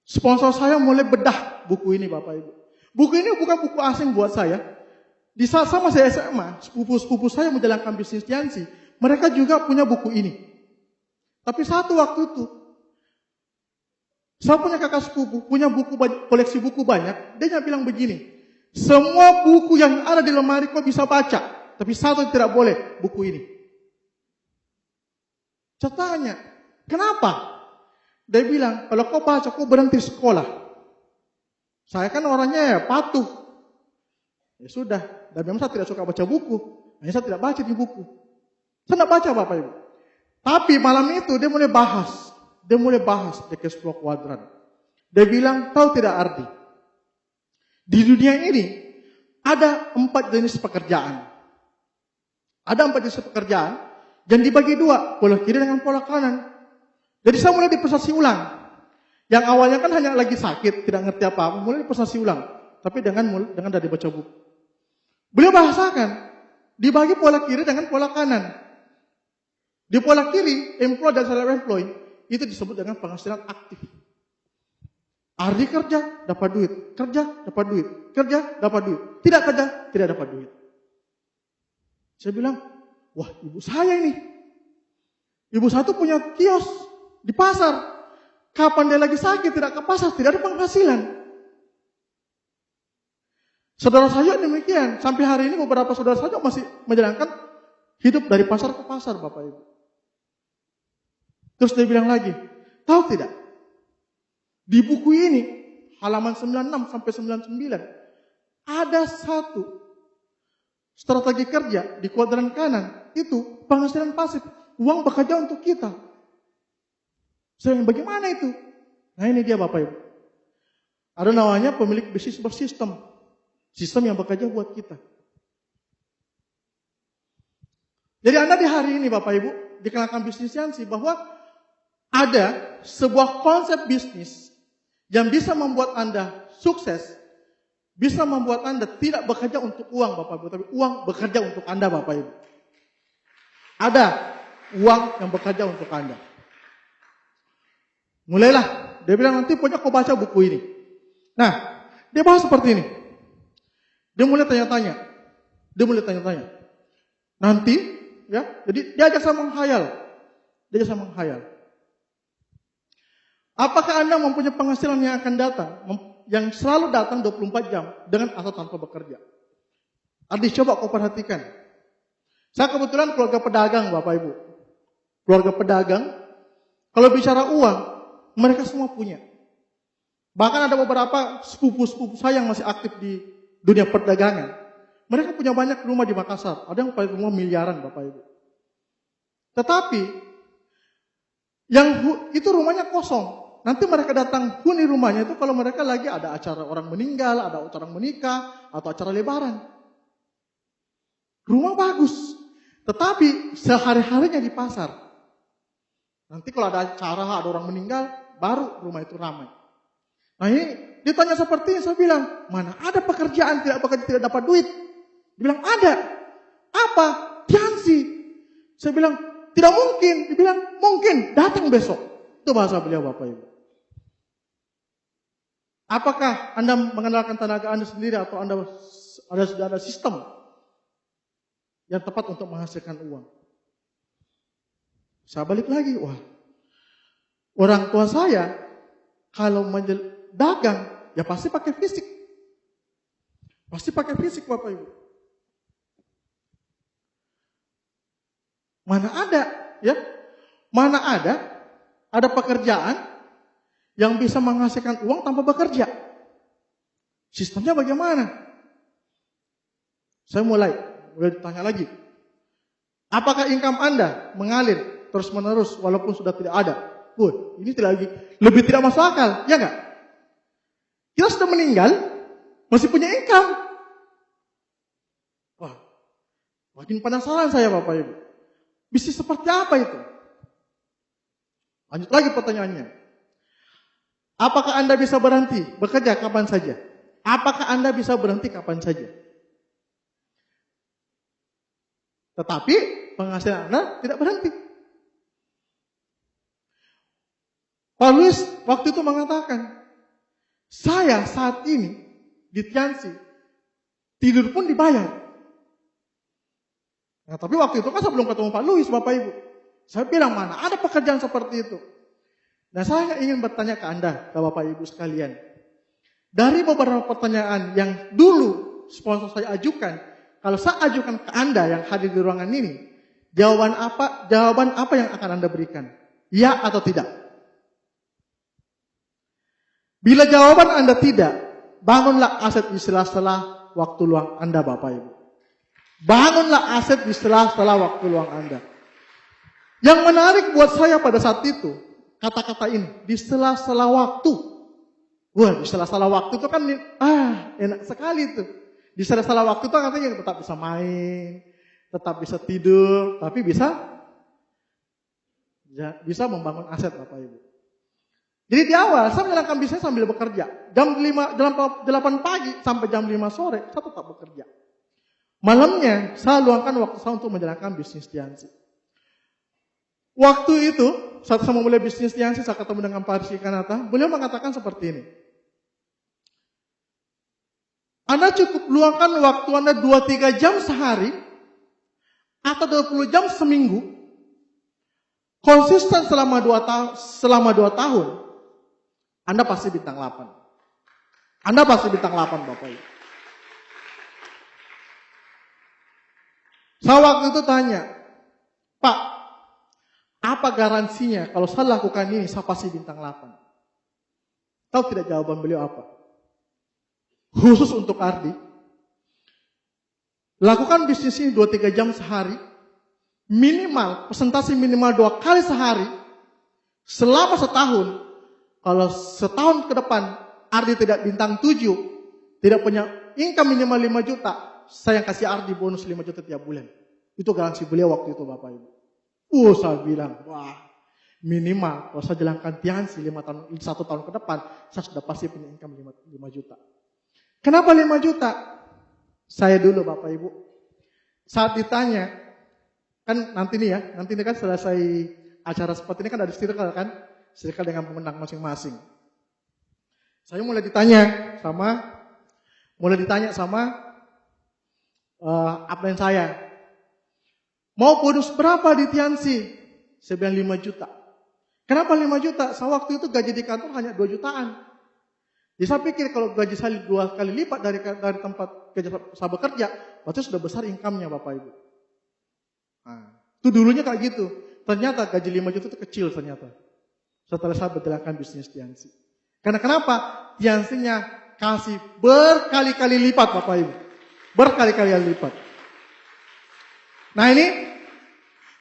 S2: sponsor saya mulai bedah buku ini, Bapak Ibu. Buku ini bukan buku asing buat saya. Di saat saya masih SMA, sepupu-sepupu saya menjalankan bisnis Tiansi, mereka juga punya buku ini. Tapi satu waktu itu, saya punya kakak sepupu, punya koleksi buku banyak, dia bilang begini, semua buku yang ada di lemari kau bisa baca, tapi satu tidak boleh, buku ini. Saya tanya, kenapa? Dia bilang, kalau kau baca, kau berhenti sekolah. Saya kan orangnya ya patuh. Ya sudah, dan memang saya tidak suka baca buku. Hanya saya tidak baca di buku. Saya tidak baca Bapak Ibu. Tapi malam itu dia mulai bahas. The Cash Flow Quadrant. Dia bilang, tahu tidak Ardi? Di dunia ini ada 4 jenis pekerjaan. Ada 4 jenis pekerjaan yang dibagi 2, pola kiri dengan pola kanan. Jadi saya mulai dipersasi ulang. Yang awalnya kan hanya lagi sakit, tidak ngerti apa-apa, mulai dipersasi ulang. Tapi dengan dari baca buku. Beliau bahasakan, dibagi pola kiri dengan pola kanan. Di pola kiri, employed dan self-employed, itu disebut dengan penghasilan aktif. Ardi kerja, dapat duit. Kerja, dapat duit. Kerja, dapat duit. Tidak kerja, tidak dapat duit. Saya bilang, wah ibu saya ini. Ibu saya tuh punya kios di pasar. Kapan dia lagi sakit, tidak ke pasar, tidak ada penghasilan. Saudara saya demikian. Sampai hari ini beberapa saudara saya masih menjalankan hidup dari pasar ke pasar, Bapak Ibu. Terus dia bilang lagi, tahu tidak? Di buku ini, halaman 96 sampai 99, ada satu strategi kerja di kuadran kanan, itu penghasilan pasif, uang bekerja untuk kita. Saya bilang, bagaimana itu? Nah ini dia Bapak Ibu. Ada namanya pemilik bisnis bersistem. Sistem yang bekerja buat kita. Jadi Anda di hari ini Bapak Ibu, dikenakan bisnis Yansi bahwa ada sebuah konsep bisnis yang bisa membuat Anda sukses, bisa membuat Anda tidak bekerja untuk uang Bapak Ibu, tapi uang bekerja untuk Anda Bapak Ibu. Ada uang yang bekerja untuk Anda. Mulailah, dia bilang nanti pokoknya kau baca buku ini. Nah, dia bahas seperti ini. Dia mulai tanya-tanya. Nanti, ya, jadi dia ajak saya menghayal. Apakah Anda mempunyai penghasilan yang akan datang, yang selalu datang 24 jam dengan atau tanpa bekerja? Adik coba kau perhatikan. Saya kebetulan keluarga pedagang Bapak Ibu. Keluarga pedagang, kalau bicara uang, mereka semua punya. Bahkan ada beberapa sepupu-sepupu saya yang masih aktif di dunia perdagangan. Mereka punya banyak rumah di Makassar. Ada yang paling rumah miliaran Bapak Ibu. Tetapi, yang itu rumahnya kosong. Nanti mereka datang huni rumahnya itu kalau mereka lagi ada acara orang meninggal, ada acara menikah, atau acara lebaran. Rumah bagus. Tetapi sehari-harinya di pasar. Nanti kalau ada acara, ada orang meninggal, baru rumah itu ramai. Nah ini ditanya seperti ini, saya bilang, mana ada pekerjaan tidak bekerja tidak dapat duit? Dia bilang, ada. Apa? Tiansi. Saya bilang, tidak mungkin. Dia bilang, mungkin, datang besok. Itu bahasa beliau Bapak Ibu. Apakah Anda mengandalkan tenaga Anda sendiri atau Anda sudah ada sistem yang tepat untuk menghasilkan uang? Saya balik lagi, wah, orang tua saya kalau dagang ya pasti pakai fisik. Pasti pakai fisik Bapak Ibu. Mana ada, ya? Mana ada pekerjaan yang bisa menghasilkan uang tanpa bekerja. Sistemnya bagaimana? Saya mulai tanya lagi. Apakah income Anda mengalir terus-menerus walaupun sudah tidak ada? Ini lebih tidak masuk akal, ya enggak? Kita sudah meninggal, masih punya income. Wah, makin penasaran saya Bapak Ibu. Bisnis seperti apa itu? Lanjut lagi pertanyaannya. Apakah Anda bisa berhenti bekerja kapan saja? Apakah Anda bisa berhenti kapan saja? Tetapi penghasilan Anda tidak berhenti. Paulus waktu itu mengatakan, saya saat ini di Tiansi, tidur pun dibayar. Nah, tapi waktu itu kan sebelum ketemu Pak Luis, Bapak Ibu. Saya bilang, mana ada pekerjaan seperti itu. Nah, saya ingin bertanya ke Anda, ke Bapak Ibu sekalian. Dari beberapa pertanyaan yang dulu sponsor saya ajukan, kalau saya ajukan ke Anda yang hadir di ruangan ini, jawaban apa yang akan Anda berikan? Ya atau tidak? Bila jawaban Anda tidak, bangunlah aset di sela-sela waktu luang Anda Bapak Ibu. Bangunlah aset di sela-sela waktu luang Anda. Yang menarik buat saya pada saat itu, kata-kata ini, di sela-sela waktu. Wah, di sela-sela waktu itu kan, enak sekali itu. Di sela-sela waktu itu katanya tetap bisa main, tetap bisa tidur, tapi bisa membangun aset Bapak Ibu. Jadi di awal saya menjalankan bisnis sambil bekerja. Jam 8 pagi sampai jam 5 sore saya tetap bekerja. Malamnya saya luangkan waktu saya untuk menjalankan bisnis Tiansi. Waktu itu saat saya memulai bisnis Tiansi, saya ketemu dengan Pak Rizky Kanata. Beliau mengatakan seperti ini. Anda cukup luangkan waktu Anda 2-3 jam sehari atau 20 jam seminggu. Konsisten selama 2 tahun. Anda pasti bintang 8. Anda pasti bintang 8 Bapak Ibu. Saya waktu itu tanya, Pak, apa garansinya kalau saya lakukan ini saya pasti bintang 8? Tahu tidak jawaban beliau apa? Khusus untuk Ardi, lakukan bisnis ini 2-3 jam sehari, minimal, presentasi minimal 2 kali sehari, Selama setahun, kalau setahun ke depan Ardi tidak bintang 7, tidak punya income minimal 5 juta, saya kasih Ardi bonus 5 juta tiap bulan. Itu garansi beliau waktu itu Bapak Ibu. Saya bilang, wah minimal kalau saya jalankan Tiansi 1 tahun ke depan, saya sudah pasti punya income 5 juta. Kenapa 5 juta? Saya dulu Bapak Ibu, saat ditanya, kan nanti ini kan selesai acara seperti ini kan ada circle kan, circle dengan pemenang masing-masing. Saya mulai ditanya sama upline saya, mau bonus berapa di Tiansi? Saya bilang 5 juta. Kenapa 5 juta? Saya waktu itu gaji di kantor hanya 2 jutaan. Jadi saya pikir kalau gaji saya 2 kali lipat dari tempat kerja saya bekerja, berarti sudah besar income-nya Bapak Ibu. Nah, itu dulunya kayak gitu. Ternyata gaji 5 juta itu kecil ternyata. Setelah saya berjalankan bisnis Tiansi. Karena kenapa? Tiansinya kasih berkali-kali lipat Bapak Ibu. Berkali-kali lipat. Nah ini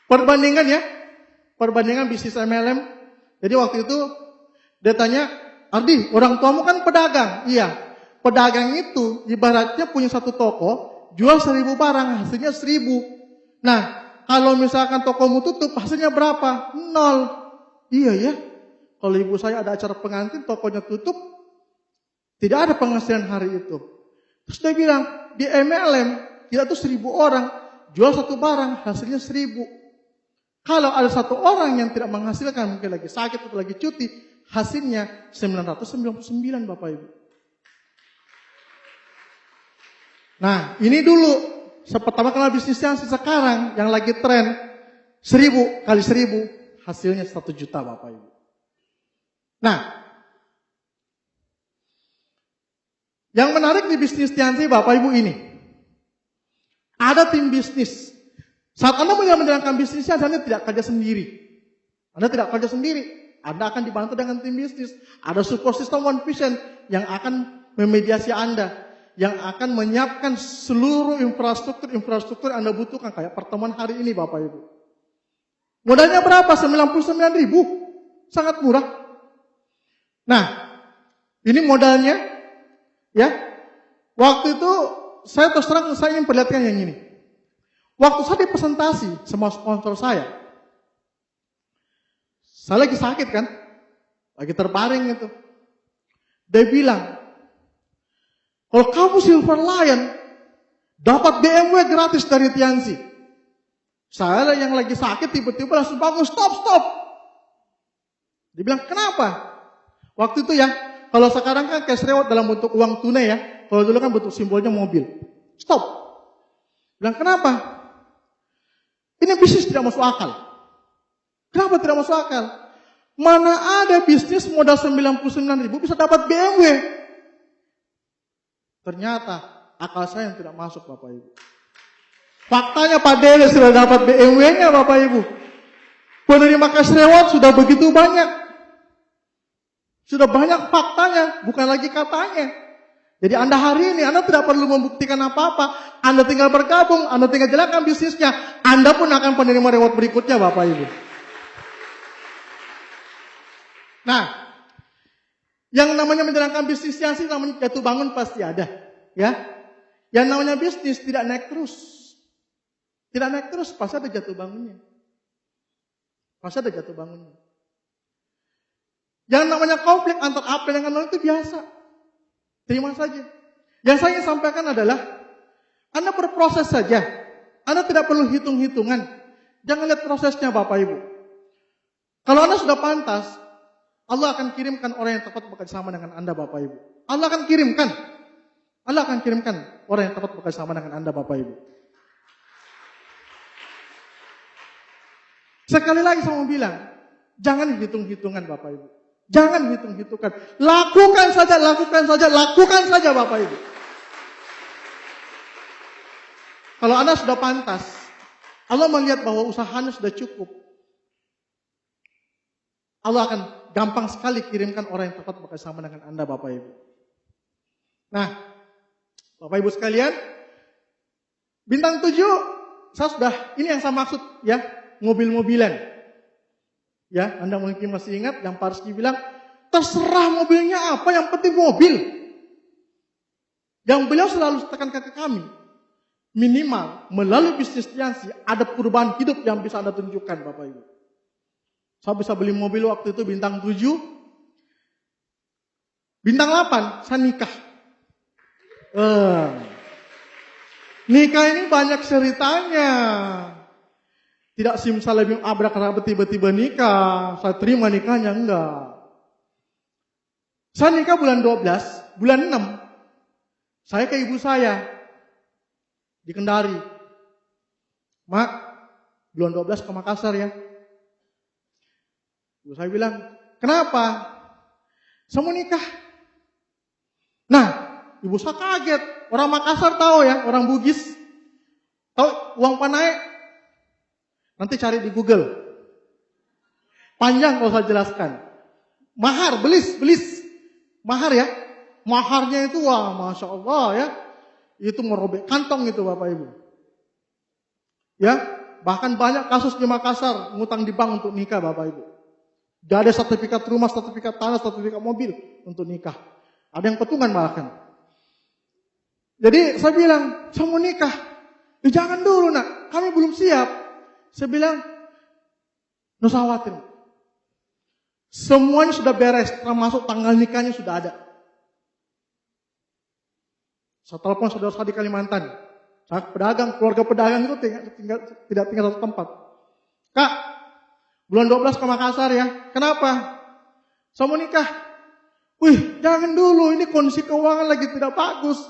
S2: perbandingan bisnis MLM. Jadi waktu itu dia tanya, Ardi, orang tuamu kan pedagang. Iya, pedagang itu ibaratnya punya satu toko, jual 1000 barang, hasilnya 1000. Nah, kalau misalkan tokomu tutup, hasilnya berapa? 0. Iya ya, kalau ibu saya ada acara pengantin, tokonya tutup, tidak ada penghasilan hari itu. Terus dia bilang, di MLM, kita tuh 1000 orang, jual satu barang, hasilnya 1000. Kalau ada satu orang yang tidak menghasilkan, mungkin lagi sakit atau lagi cuti, hasilnya 999 Bapak Ibu. Nah, ini dulu, pertama kali bisnis yang sekarang, yang lagi tren, 1000 kali 1000, hasilnya 1 juta Bapak Ibu. Nah, yang menarik di bisnis Tiansi Bapak Ibu ini, ada tim bisnis. Saat Anda menjalankan bisnisnya, Anda tidak kerja sendiri. Anda akan dibantu dengan tim bisnis. Ada support system One Vision yang akan memediasi Anda, yang akan menyiapkan seluruh infrastruktur yang Anda butuhkan, kayak pertemuan hari ini Bapak Ibu. Modalnya berapa? 99.000. Sangat murah. Nah, ini modalnya, ya. Waktu itu saya terus terang saya ingin perlihatkan yang ini. Waktu saya dipresentasi sama sponsor saya lagi sakit kan, lagi terbaring itu. Dia bilang, kalau kamu Silver Lion, dapat BMW gratis dari Tiansi. Saya yang lagi sakit tiba-tiba langsung bangun, stop. Dia bilang, kenapa? Waktu itu ya, kalau sekarang kan cash reward dalam bentuk uang tunai ya, kalau dulu kan bentuk simbolnya mobil. Stop. Bilang, kenapa? Ini bisnis tidak masuk akal. Kenapa tidak masuk akal? Mana ada bisnis modal 99.000 bisa dapat BMW? Ternyata akal saya yang tidak masuk Bapak Ibu. Faktanya Pak Dele sudah dapat BMW-nya Bapak Ibu. Penerima cash reward sudah begitu banyak. Sudah banyak faktanya, bukan lagi katanya. Jadi Anda hari ini, Anda tidak perlu membuktikan apa-apa. Anda tinggal bergabung, Anda tinggal jalankan bisnisnya. Anda pun akan penerima reward berikutnya Bapak Ibu. Nah, yang namanya menjalankan bisnis yang sih namanya jatuh bangun pasti ada. Ya, yang namanya bisnis tidak naik terus. Tidak naik terus, pasti ada jatuh bangunnya. Yang namanya konflik antar upline dengan non itu biasa. Terima saja. Yang saya ingin sampaikan adalah, Anda berproses saja. Anda tidak perlu hitung-hitungan. Jangan lihat prosesnya Bapak Ibu. Kalau Anda sudah pantas, Allah akan kirimkan orang yang tepat bekerjasama dengan Anda Bapak Ibu. Allah akan kirimkan orang yang tepat bekerjasama dengan Anda Bapak Ibu. Sekali lagi saya mau bilang, jangan hitung-hitungan Bapak Ibu. Jangan hitung-hitungkan. Lakukan saja Bapak Ibu. Kalau Anda sudah pantas, Allah melihat bahwa usahanya sudah cukup, Allah akan gampang sekali kirimkan orang yang tepat bekerjasama dengan Anda Bapak Ibu. Nah, Bapak Ibu sekalian, bintang 7, ini yang saya maksud ya, mobil-mobilan. Ya, Anda mungkin masih ingat yang Pak Rizky bilang, terserah mobilnya apa, yang penting mobil. Yang beliau selalu tekankan ke kami, minimal melalui bisnis Tiansi ada perubahan hidup yang bisa Anda tunjukkan Bapak Ibu. Saya bisa beli mobil waktu itu bintang 7, bintang 8, saya nikah. Nikah ini banyak ceritanya. Tidak simsalabim abrak-abrik tiba-tiba nikah. Saya terima nikahnya, enggak. Saya nikah bulan 12, bulan 6. Saya ke ibu saya di Kendari. Mak, bulan 12 ke Makassar ya. Ibu saya bilang, kenapa? Saya mau nikah. Nah, ibu saya kaget. Orang Makassar tahu ya, orang Bugis. Tahu uang panai? Nanti cari di Google. Panjang kalau saya jelaskan. Mahar, belis. Mahar ya. Maharnya itu wah, Masya Allah ya. Itu merobek kantong itu Bapak Ibu. Ya, bahkan banyak kasus di Makassar ngutang di bank untuk nikah Bapak Ibu. Gak ada sertifikat rumah, sertifikat tanah, sertifikat mobil untuk nikah. Ada yang petungan bahkan. Jadi saya bilang, saya mau nikah. Jangan dulu nak, kami belum siap. Saya bilang, nggak usah khawatir. Semuanya sudah beres, termasuk tanggal nikahnya sudah ada. Saya telepon saudara saya di Kalimantan. Saya pedagang, keluarga pedagang itu tidak tinggal satu tempat. Kak, bulan 12 ke Makassar ya. Kenapa? Saya mau nikah. Wih, jangan dulu, ini kondisi keuangan lagi tidak bagus.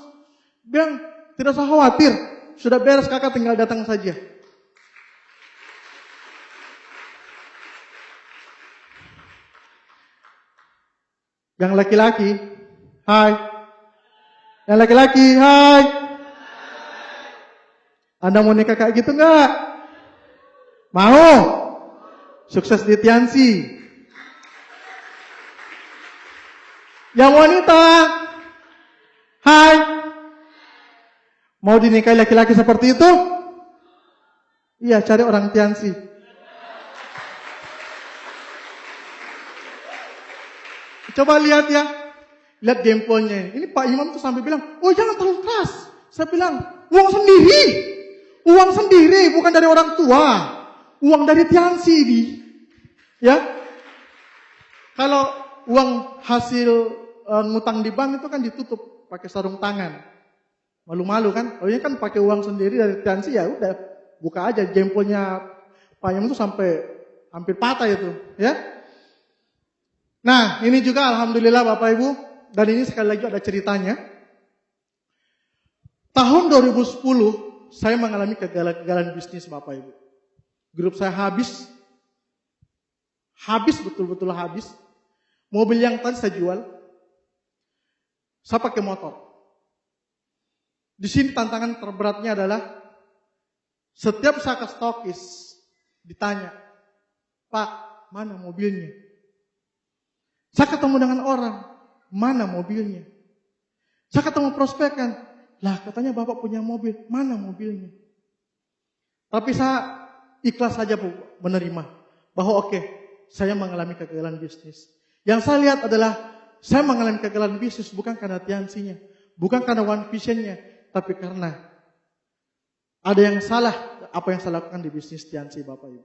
S2: Bilang, tidak usah khawatir. Sudah beres, kakak tinggal datang saja. Yang laki-laki, hai. Yang laki-laki, hai. Anda mau nikah kayak gitu enggak? Mau? Sukses di Tiansi. Yang wanita, hai. Mau dinikahi laki-laki seperti itu? Iya, cari orang Tiansi. Coba lihat ya. Lihat gameplaynya. Ini Pak Imam tuh sampai bilang, oh jangan terlalu keras. Saya bilang, uang sendiri. Uang sendiri, bukan dari orang tua. Uang dari Tiansi ini. Ya. Kalau uang hasil ngutang di bank itu kan ditutup pakai sarung tangan. Malu-malu kan? Oh ini kan pakai uang sendiri dari Tiansi ya udah buka aja jempolnya Pak Imam itu sampai hampir patah itu, ya. Nah, ini juga alhamdulillah Bapak Ibu, dan ini sekali lagi ada ceritanya. Tahun 2010 saya mengalami kegagalan bisnis Bapak Ibu. Grup saya habis betul-betul habis. Mobil yang tadi saya jual, saya pakai motor. Di sini tantangan terberatnya adalah setiap saya ke stokis ditanya, Pak, mana mobilnya? Saya ketemu dengan orang, mana mobilnya? Saya ketemu prospekan, lah katanya Bapak punya mobil, mana mobilnya? Tapi saya ikhlas saja Bu, menerima bahwa oke, saya mengalami kegagalan bisnis. Yang saya lihat adalah saya mengalami kegagalan bisnis bukan karena Tiansinya, bukan karena One Vision-nya, tapi karena ada yang salah apa yang saya lakukan di bisnis Tiansi Bapak Ibu.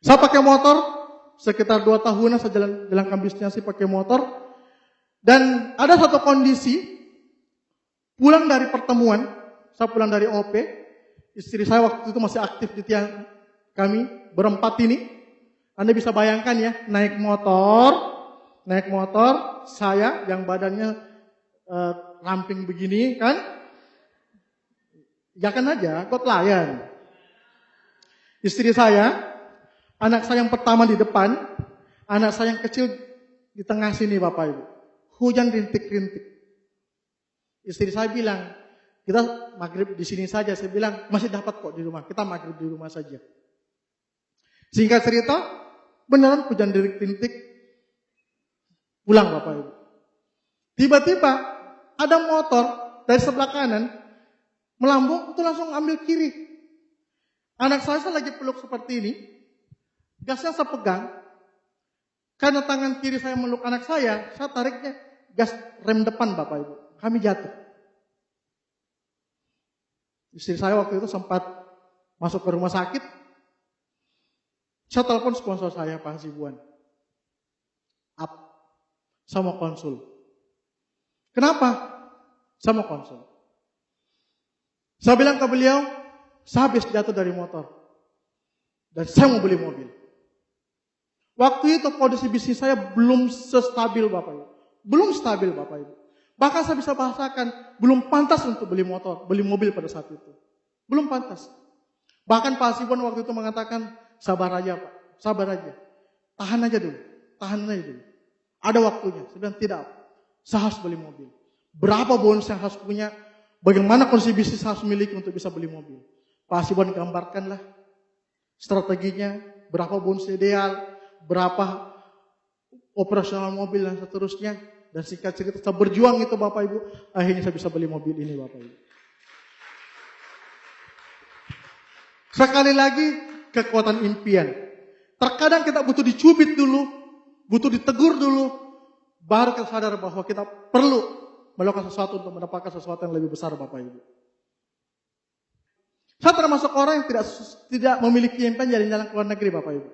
S2: Saya pakai motor sekitar 2 tahunan saya jalankan bisnis Tiansi pakai motor, dan ada satu kondisi pulang dari pertemuan, saya pulang dari OP, istri saya waktu itu masih aktif di kami berempat ini. Anda bisa bayangkan ya, naik motor, saya yang badannya ramping begini kan, ya kan aja, kok layan. Istri saya, anak saya yang pertama di depan, anak saya yang kecil di tengah sini Bapak Ibu. Hujan rintik-rintik. Istri saya bilang, kita maghrib di sini saja. Saya bilang, masih dapat kok di rumah, kita maghrib di rumah saja. Singkat cerita, beneran hujan rintik-rintik, pulang Bapak Ibu. Tiba-tiba ada motor dari sebelah kanan melambung, itu langsung ambil kiri. Anak saya lagi peluk seperti ini, Gasnya saya pegang, karena tangan kiri saya meluk anak saya tariknya gas rem depan Bapak Ibu. Kami jatuh. Istri saya waktu itu sempat masuk ke rumah sakit. Saya telepon sponsor saya, Pak Hasibuan. Saya mau konsul. Kenapa? Saya mau konsul. Saya bilang ke beliau, saya habis jatuh dari motor. Dan saya mau beli mobil. Waktu itu kondisi bisnis saya belum stabil Bapak Ibu. Belum stabil Bapak Ibu. Bahkan saya bisa bahasakan, belum pantas untuk beli motor, beli mobil pada saat itu. Belum pantas. Bahkan Pak Hasibuan waktu itu mengatakan, sabar aja Pak, sabar aja. Tahan aja dulu, tahan aja dulu. Ada waktunya. Saya bilang tidak, saya harus beli mobil. Berapa bonus yang harus punya, bagaimana kondisi bisnis harus miliki untuk bisa beli mobil. Pak Hasibuan gambarkanlah strateginya, berapa bonus ideal, berapa operasional mobil dan seterusnya. Dan singkat cerita, saya berjuang itu Bapak Ibu, akhirnya saya bisa beli mobil ini Bapak Ibu. Sekali lagi, kekuatan impian. Terkadang kita butuh dicubit dulu, butuh ditegur dulu, baru kita sadar bahwa kita perlu melakukan sesuatu untuk mendapatkan sesuatu yang lebih besar Bapak Ibu. Saya termasuk orang yang tidak memiliki impian jalan-jalan ke luar negeri Bapak Ibu.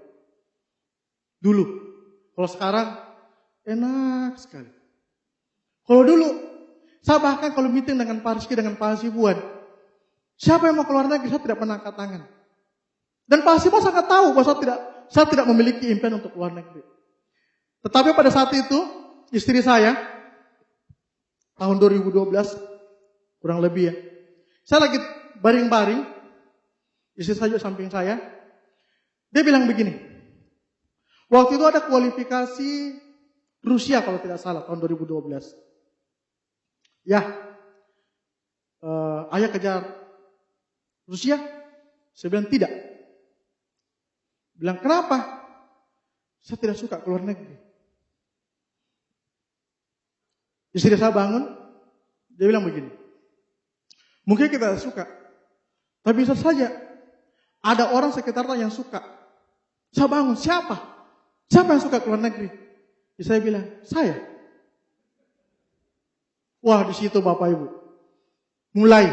S2: Dulu. Kalau sekarang, enak sekali. Kalau dulu, saya bahkan kalau meeting dengan Pak Rizky, dengan Pak Hasibuan, siapa yang mau keluar negeri, saya tidak pernah angkat tangan. Dan Pak Hasibuan sangat tahu bahwa saya tidak memiliki impian untuk keluar negeri. Tetapi pada saat itu, istri saya, tahun 2012, kurang lebih ya, saya lagi baring-baring, istri saya di samping saya, dia bilang begini, waktu itu ada kualifikasi Rusia kalau tidak salah, tahun 2012. Ya, ayah kejar Rusia? Saya bilang tidak. Bilang kenapa? Saya tidak suka keluar negeri. Istri saya bangun, dia bilang begini. Mungkin kita suka, tapi bisa saja ada orang sekitarnya yang suka. Saya bangun, siapa? Siapa yang suka keluar negeri? Saya bilang, saya. Wah, di situ Bapak Ibu. Mulai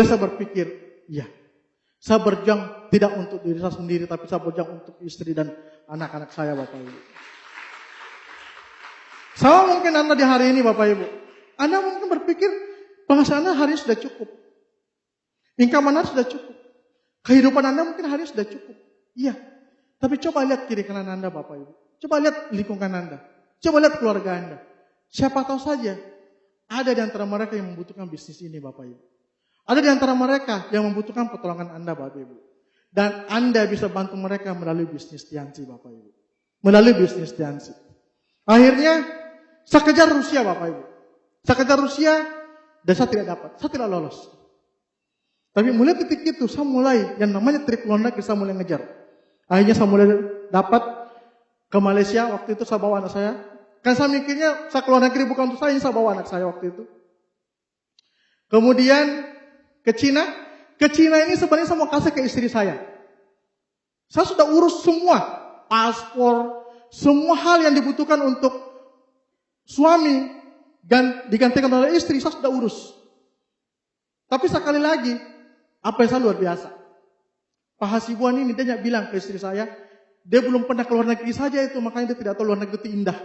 S2: saya berpikir, ya, saya berjuang tidak untuk diri saya sendiri, tapi saya berjuang untuk istri dan anak-anak saya Bapak Ibu. Sama mungkin Anda di hari ini Bapak Ibu. Anda mungkin berpikir, penghasilan Anda hari ini sudah cukup. Income Anda sudah cukup. Kehidupan Anda mungkin hari ini sudah cukup. Iya. Tapi coba lihat kiri kanan Anda Bapak Ibu. Coba lihat lingkungan Anda. Coba lihat keluarga Anda. Siapa tahu saja ada di antara mereka yang membutuhkan bisnis ini Bapak Ibu. Ada di antara mereka yang membutuhkan pertolongan Anda Bapak Ibu. Dan Anda bisa bantu mereka melalui bisnis Tiansi Bapak Ibu. Melalui bisnis Tiansi. Akhirnya saya kejar Rusia Bapak Ibu. Saya kejar Rusia dan saya tidak dapat. Saya tidak lolos. Tapi mulai titik itu saya mulai yang namanya trip luar negeri saya mulai ngejar. Akhirnya saya mulai dapat ke Malaysia. Waktu itu saya bawa anak saya. Kan saya mikirnya saya keluar negeri bukan untuk saya bawa anak saya waktu itu. Kemudian ke Cina. Ke Cina ini sebenarnya saya mau kasih ke istri saya. Saya sudah urus semua. Paspor. Semua hal yang dibutuhkan untuk suami. Dan digantikan oleh istri saya sudah urus. Tapi sekali lagi. Apa yang saya luar biasa. Pak Hasibuan ini dia bilang ke istri saya. Dia belum pernah keluar negeri saja itu. Makanya dia tidak tahu luar negeri itu indah.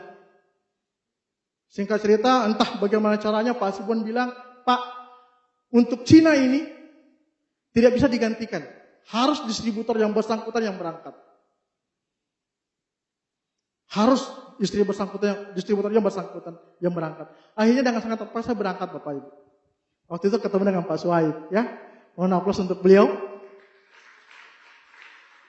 S2: Singkat cerita, entah bagaimana caranya Pak Hasibuan bilang, Pak, untuk Cina ini tidak bisa digantikan. Harus distributor yang bersangkutan yang berangkat. Harus distributor yang bersangkutan yang berangkat. Akhirnya dengan sangat terpaksa berangkat Bapak Ibu. Waktu itu ketemu dengan Pak Suhaib, ya. Mohon aplaus untuk beliau.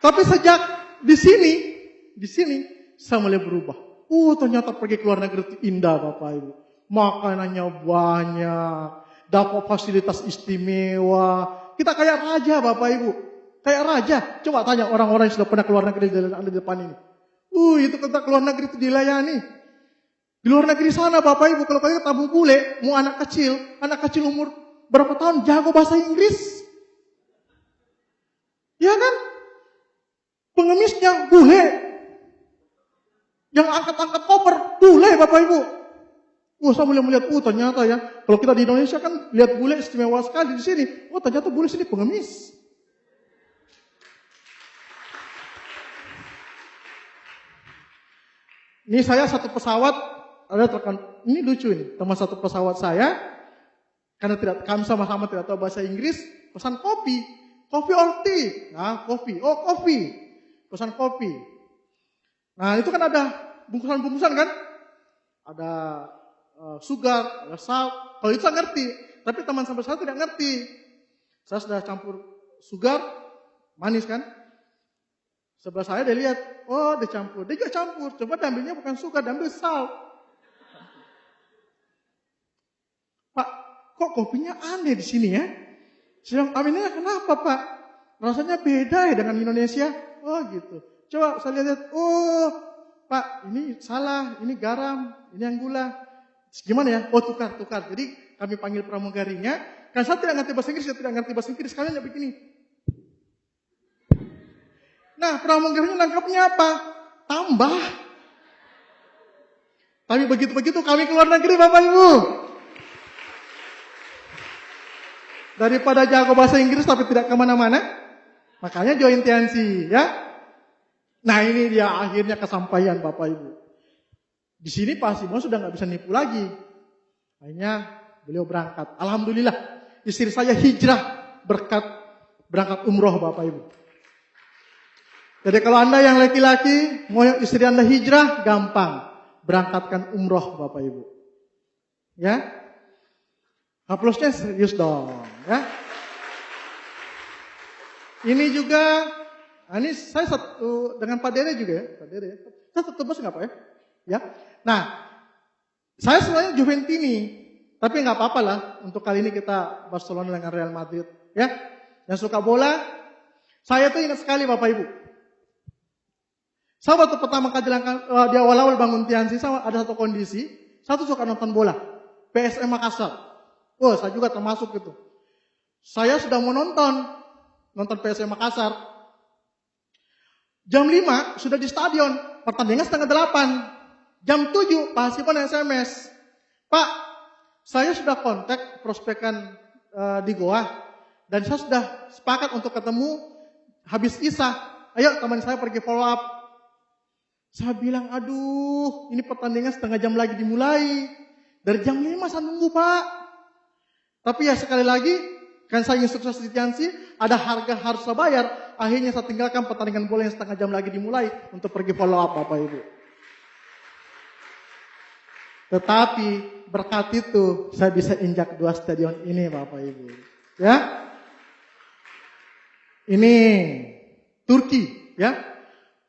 S2: Tapi sejak di sini saya mulai berubah. Ternyata pergi ke luar negeri itu indah Bapak Ibu. Makanannya banyak. Dapat fasilitas istimewa. Kita kayak raja Bapak Ibu. Kayak raja. Coba tanya orang-orang yang sudah pernah keluar negeri di depan ini. Itu kita keluar negeri itu dilayani. Di luar negeri sana Bapak Ibu. Kalau kalian tabung bule. Mau anak kecil umur berapa tahun jago bahasa Inggris. Ya kan? Pengemisnya bule. Yang angkat-angkat koper bule Bapak Ibu. Saya mulai melihat, ternyata ya, kalau kita di Indonesia kan lihat bule istimewa sekali di sini. Ternyata bule sini pengemis. Ini saya satu pesawat, ini lucu ini, teman satu pesawat saya, karena kami sama-sama tidak tahu bahasa Inggris, pesan kopi or tea, kopi, pesan kopi. Nah itu kan ada bungkusan-bungkusan kan, ada sugar, ada salt, kalau itu saya ngerti, tapi teman sampai saya tidak ngerti. Saya sudah campur sugar, manis kan, sebelah saya dia lihat, dia campur. Dia juga campur. Coba diambilnya bukan sugar, diambil salt. Pak, kok kopinya aneh di sini ya? Saya bilang, aminnya kenapa Pak? Rasanya beda ya dengan Indonesia. Gitu. Coba saya lihat, Pak, ini salah, ini garam, ini yang gula. Gimana ya? Tukar. Jadi kami panggil pramugarinya. Karena saya tidak ngerti bahasa Inggris, kalian begini. Nah, pramugarinya nangkapnya apa? Tambah. Tapi begitu-begitu kami keluar negeri Bapak Ibu. Daripada jago bahasa Inggris tapi tidak kemana-mana, makanya join TNC ya. Nah ini dia akhirnya kesampaian Bapak Ibu. Di sini Pak Simon sudah nggak bisa nipu lagi. Akhirnya beliau berangkat. Alhamdulillah istri saya hijrah berkat berangkat umroh Bapak Ibu. Jadi kalau Anda yang laki-laki, mau istri Anda hijrah, gampang. Berangkatkan umroh Bapak Ibu. Ya. Aplausnya serius dong. Ya. Ini juga, ini saya satu, dengan Pak Dede juga ya. Pak Dede ya. Saya satu bos nggak Pak ya? Ya. Nah, saya sebenarnya Juventini. Tapi nggak apa-apa lah. Untuk kali ini kita Barcelona dengan Real Madrid. Ya. Yang suka bola, saya tuh ingat sekali Bapak Ibu. Saya waktu pertama kali di awal-awal bangun TNC, saya ada satu kondisi, saya tuh suka nonton bola, PSM Makassar. Saya juga termasuk gitu. Saya sudah mau nonton PSM Makassar. Jam 5 sudah di stadion, pertandingan setengah 8. Jam 7 Pak Hasibon SMS, Pak, saya sudah kontak prospekan di Goa, dan saya sudah sepakat untuk ketemu habis isya. Ayo teman saya pergi follow up. Saya bilang, aduh, ini pertandingan setengah jam lagi dimulai. Dari jam 5 saya nunggu Pak. Tapi ya sekali lagi, kan saya ingin sukses di TNC, ada harga harus saya bayar. Akhirnya saya tinggalkan pertandingan bola yang setengah jam lagi dimulai untuk pergi follow up Bapak Ibu. Tetapi berkat itu saya bisa injak 2 stadion ini Bapak Ibu. Ya. Ini Turki, ya.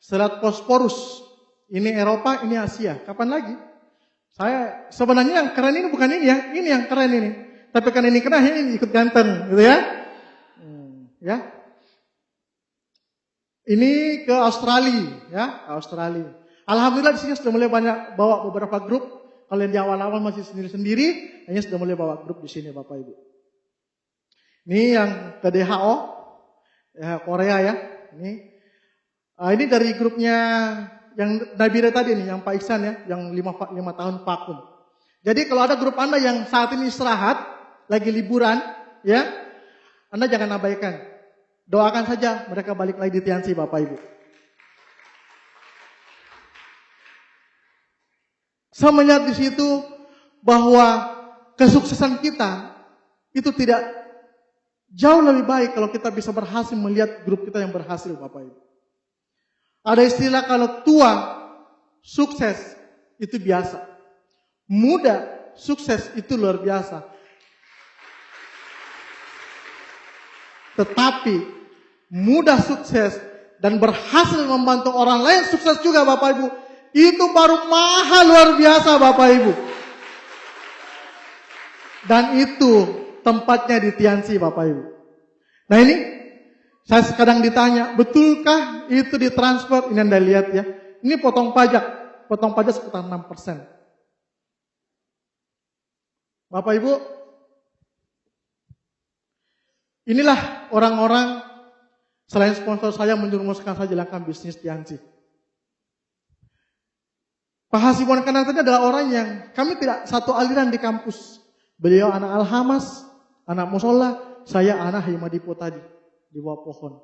S2: Selat Bosporus. Ini Eropa, ini Asia. Kapan lagi? Saya sebenarnya yang keren ini bukan ini ya, ini yang keren ini. Tapi kan ini keren, ini ikut ganteng, gitu ya. Ya. Ini ke Australia, ya, Australia. Alhamdulillah di sini sudah mulai banyak bawa beberapa grup. Kalau yang di awal-awal masih sendiri-sendiri, hanya sudah mulai bawa grup di sini Bapak Ibu. Ini yang ke DHO, ya, Korea ya. Ini dari grupnya yang Nabire tadi nih, yang Pak Iksan ya, yang 5 tahun vakum. Jadi kalau ada grup Anda yang saat ini istirahat, lagi liburan, ya, Anda jangan abaikan. Doakan saja mereka balik lagi di TNC Bapak Ibu. Saya melihat di situ bahwa kesuksesan kita itu tidak jauh lebih baik kalau kita bisa berhasil melihat grup kita yang berhasil Bapak Ibu. Ada istilah kalau tua sukses itu biasa. Muda sukses itu luar biasa. Tetapi muda sukses dan berhasil membantu orang lain sukses juga Bapak Ibu. Itu baru mahal luar biasa Bapak Ibu. Dan itu tempatnya di TNC Bapak Ibu. Nah ini saya kadang ditanya, betulkah itu ditransfer? Ini Anda lihat ya. Ini potong pajak sekitar 6%. Bapak Ibu, inilah orang-orang Selain sponsor saya menjerumuskan saya jalankan bisnis Tiansi. Pak Hasibuan Kanang tadi adalah orang yang kami tidak satu aliran di kampus. Beliau anak Alhamas, anak Musola, saya anak Himadipo tadi di bawah pohon.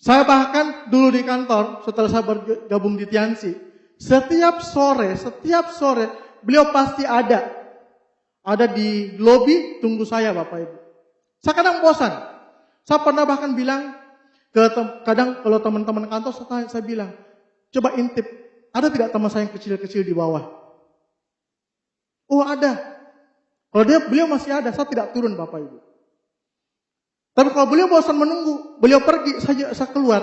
S2: Saya bahkan dulu di kantor setelah saya bergabung di Tiansi, setiap sore beliau pasti ada di lobi tunggu saya Bapak Ibu. Saya kadang bosan. Saya pernah bahkan bilang kadang kalau teman-teman kantor saya bilang, coba intip, ada tidak teman saya yang kecil-kecil di bawah? Oh ada. Kalau beliau masih ada, saya tidak turun Bapak Ibu. Tapi kalau beliau bosan menunggu, beliau pergi, saya keluar.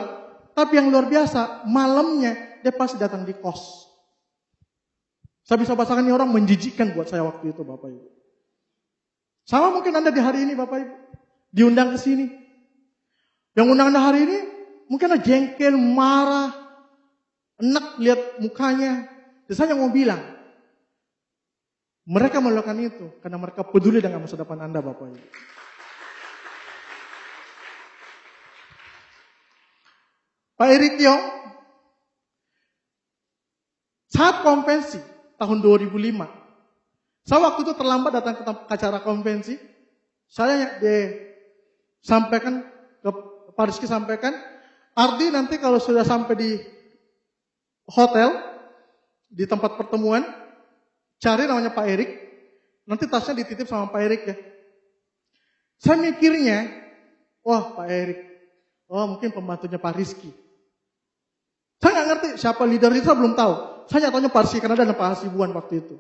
S2: Tapi yang luar biasa, malamnya dia pasti datang di kos. Saya bisa bahasakan ini orang menjijikkan buat saya waktu itu Bapak Ibu. Sama mungkin Anda di hari ini Bapak Ibu, diundang ke sini. Yang undang Anda hari ini, mungkin Anda jengkel, marah, enak lihat mukanya. Dan saya mau bilang, mereka melakukan itu karena mereka peduli dengan masa depan Anda Bapak Ibu. Pak Erik Yong, saat konvensi tahun 2005, saya waktu itu terlambat datang ke acara konvensi. Saya sampaikan ke Pak Rizky sampaikan, Ardi nanti kalau sudah sampai di hotel, di tempat pertemuan, cari namanya Pak Erik, nanti tasnya dititip sama Pak Erik ya. Saya mikirnya, wah Pak Erik, mungkin pembantunya Pak Rizky. Saya nggak ngerti siapa leader itu, saya belum tahu. Saya tanya Pak Rizky karena ada Pak Hasibuan waktu itu.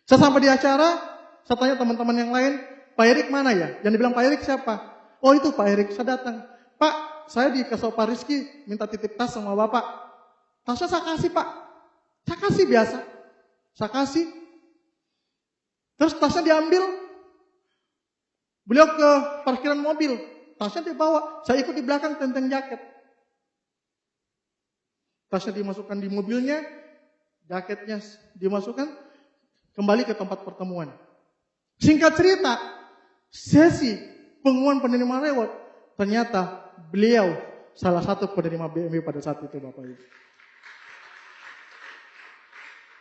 S2: Saya sampai di acara, saya tanya teman-teman yang lain, Pak Erik mana ya? Yang dibilang Pak Erik siapa? Oh itu Pak Erik, saya datang. Pak, saya dikasih Pak Rizky minta titip tas sama Bapak. Tasnya saya kasih Pak. Saya kasih biasa. Saya kasih. Terus tasnya diambil. Beliau ke parkiran mobil. Tasnya dibawa. Saya ikut di belakang tenteng jaket. Tasnya dimasukkan di mobilnya. Jaketnya dimasukkan. Kembali ke tempat pertemuan. Singkat cerita. Sesi pengumuman penerima reward. Ternyata beliau salah satu penerima BMW pada saat itu Bapak Ibu.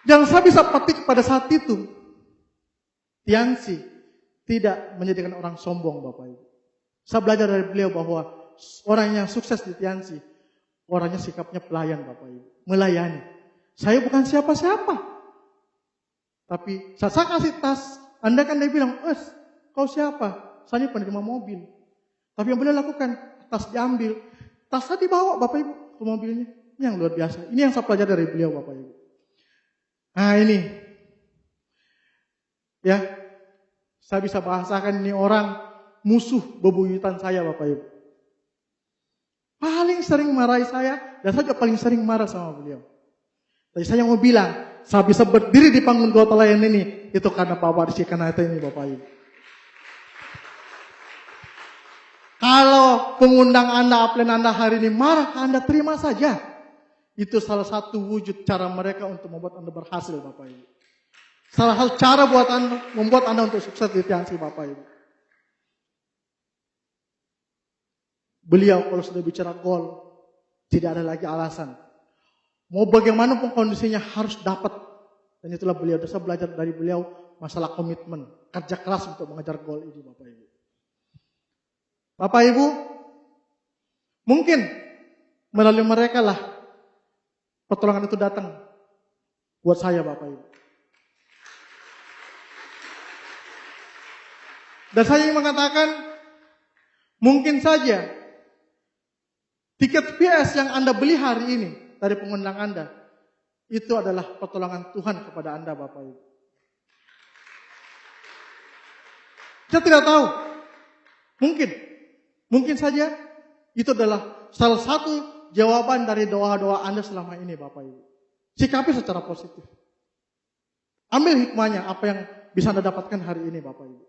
S2: Yang saya bisa petik pada saat itu, Tiansi tidak menjadikan orang sombong Bapak Ibu. Saya belajar dari beliau bahwa orang yang sukses di Tiansi, orangnya sikapnya pelayan Bapak Ibu. Melayani. Saya bukan siapa-siapa. Tapi saya kasih tas, Anda kan dia bilang, kau siapa? Saya ini penerima mobil. Tapi yang beliau lakukan, tas diambil. Tasnya dibawa Bapak Ibu ke mobilnya. Ini yang luar biasa. Ini yang saya pelajari dari beliau Bapak Ibu. Nah ini. Ya. Saya bisa bahasakan ini orang musuh bebuyutan saya Bapak Ibu. Paling sering marahi saya. Dan saya juga paling sering marah sama beliau. Tapi saya mau bilang, saya bisa berdiri di panggung Gota Layan ini. Itu karena Pak Rizky Kanata ini Bapak Ibu. Kalau pengundang Anda, upline Anda hari ini marah, Anda terima saja. Itu salah satu wujud cara mereka untuk membuat Anda berhasil Bapak Ibu. Salah satu cara membuat Anda untuk sukses di Tiansi Bapak Ibu. Beliau kalau sudah bicara gol, tidak ada lagi alasan. Mau bagaimanapun kondisinya harus dapat. Dan itulah beliau. Saya belajar dari beliau masalah komitmen. Kerja keras untuk mengejar gol ini Bapak Ibu. Bapak Ibu, mungkin melalui mereka lah pertolongan itu datang buat saya Bapak Ibu. Dan saya ingin mengatakan, mungkin saja tiket PS yang Anda beli hari ini dari pengundang Anda, itu adalah pertolongan Tuhan kepada Anda Bapak Ibu. Saya tidak tahu, mungkin saja itu adalah salah satu jawaban dari doa-doa Anda selama ini Bapak Ibu. Sikapi secara positif. Ambil hikmahnya apa yang bisa Anda dapatkan hari ini Bapak Ibu.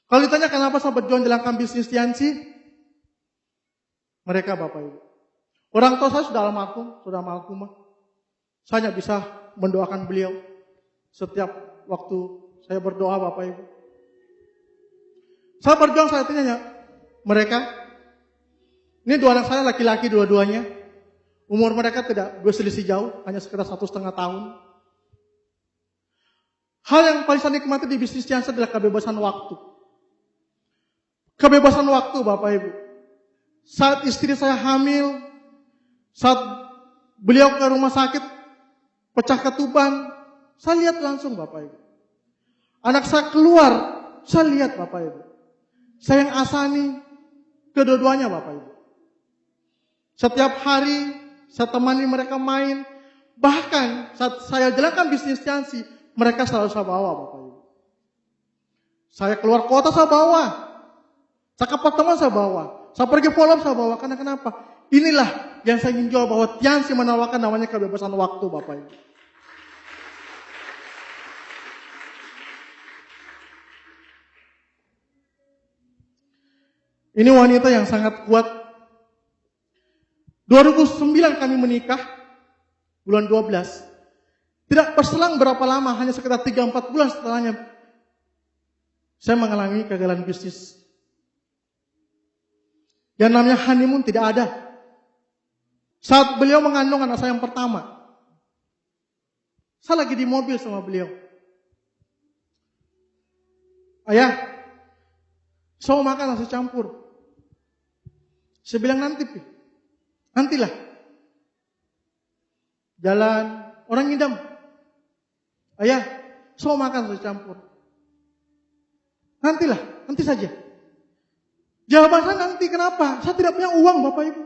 S2: Kalau ditanya kenapa saya berjuang jalankan bisnis Tiansi, mereka Bapak Ibu. Orang tua saya sudah almarhumah. Saya hanya bisa mendoakan beliau setiap waktu saya berdoa Bapak Ibu. Saya berjuang, saya tanya mereka, ini dua anak saya laki-laki dua-duanya, umur mereka tidak berselisih jauh, hanya sekitar 1,5 tahun. Hal yang paling saya nikmati di bisnis Tiansi adalah kebebasan waktu. Kebebasan waktu, Bapak Ibu. Saat istri saya hamil, saat beliau ke rumah sakit, pecah ketuban, saya lihat langsung, Bapak Ibu. Anak saya keluar, saya lihat, Bapak Ibu. Saya yang asani kedua-duanya, Bapak Ibu. Setiap hari saya temani mereka main. Bahkan saat saya jalankan bisnis Tiansi, mereka selalu saya bawa, Bapak Ibu. Saya keluar kota saya bawa. Saya ke apartemen saya bawa. Saya pergi follow saya bawa. Karena kenapa? Inilah yang saya ingin jual, bahwa Tiansi menawarkan namanya kebebasan waktu, Bapak Ibu. Ini wanita yang sangat kuat. 2009 kami menikah, bulan 12. Tidak berselang berapa lama, hanya sekitar 3-4 bulan setelahnya, saya mengalami kegagalan bisnis. Yang namanya honeymoon tidak ada. Saat beliau mengandung anak saya yang pertama, saya lagi di mobil sama beliau. Ayah, saya mau makan nasi campur. Saya bilang nantilah. Jalan, orang ngidam. Ayah, saya mau makan nasi campur. Nanti saja. Jawaban saya nanti, kenapa? Saya tidak punya uang, Bapak Ibu.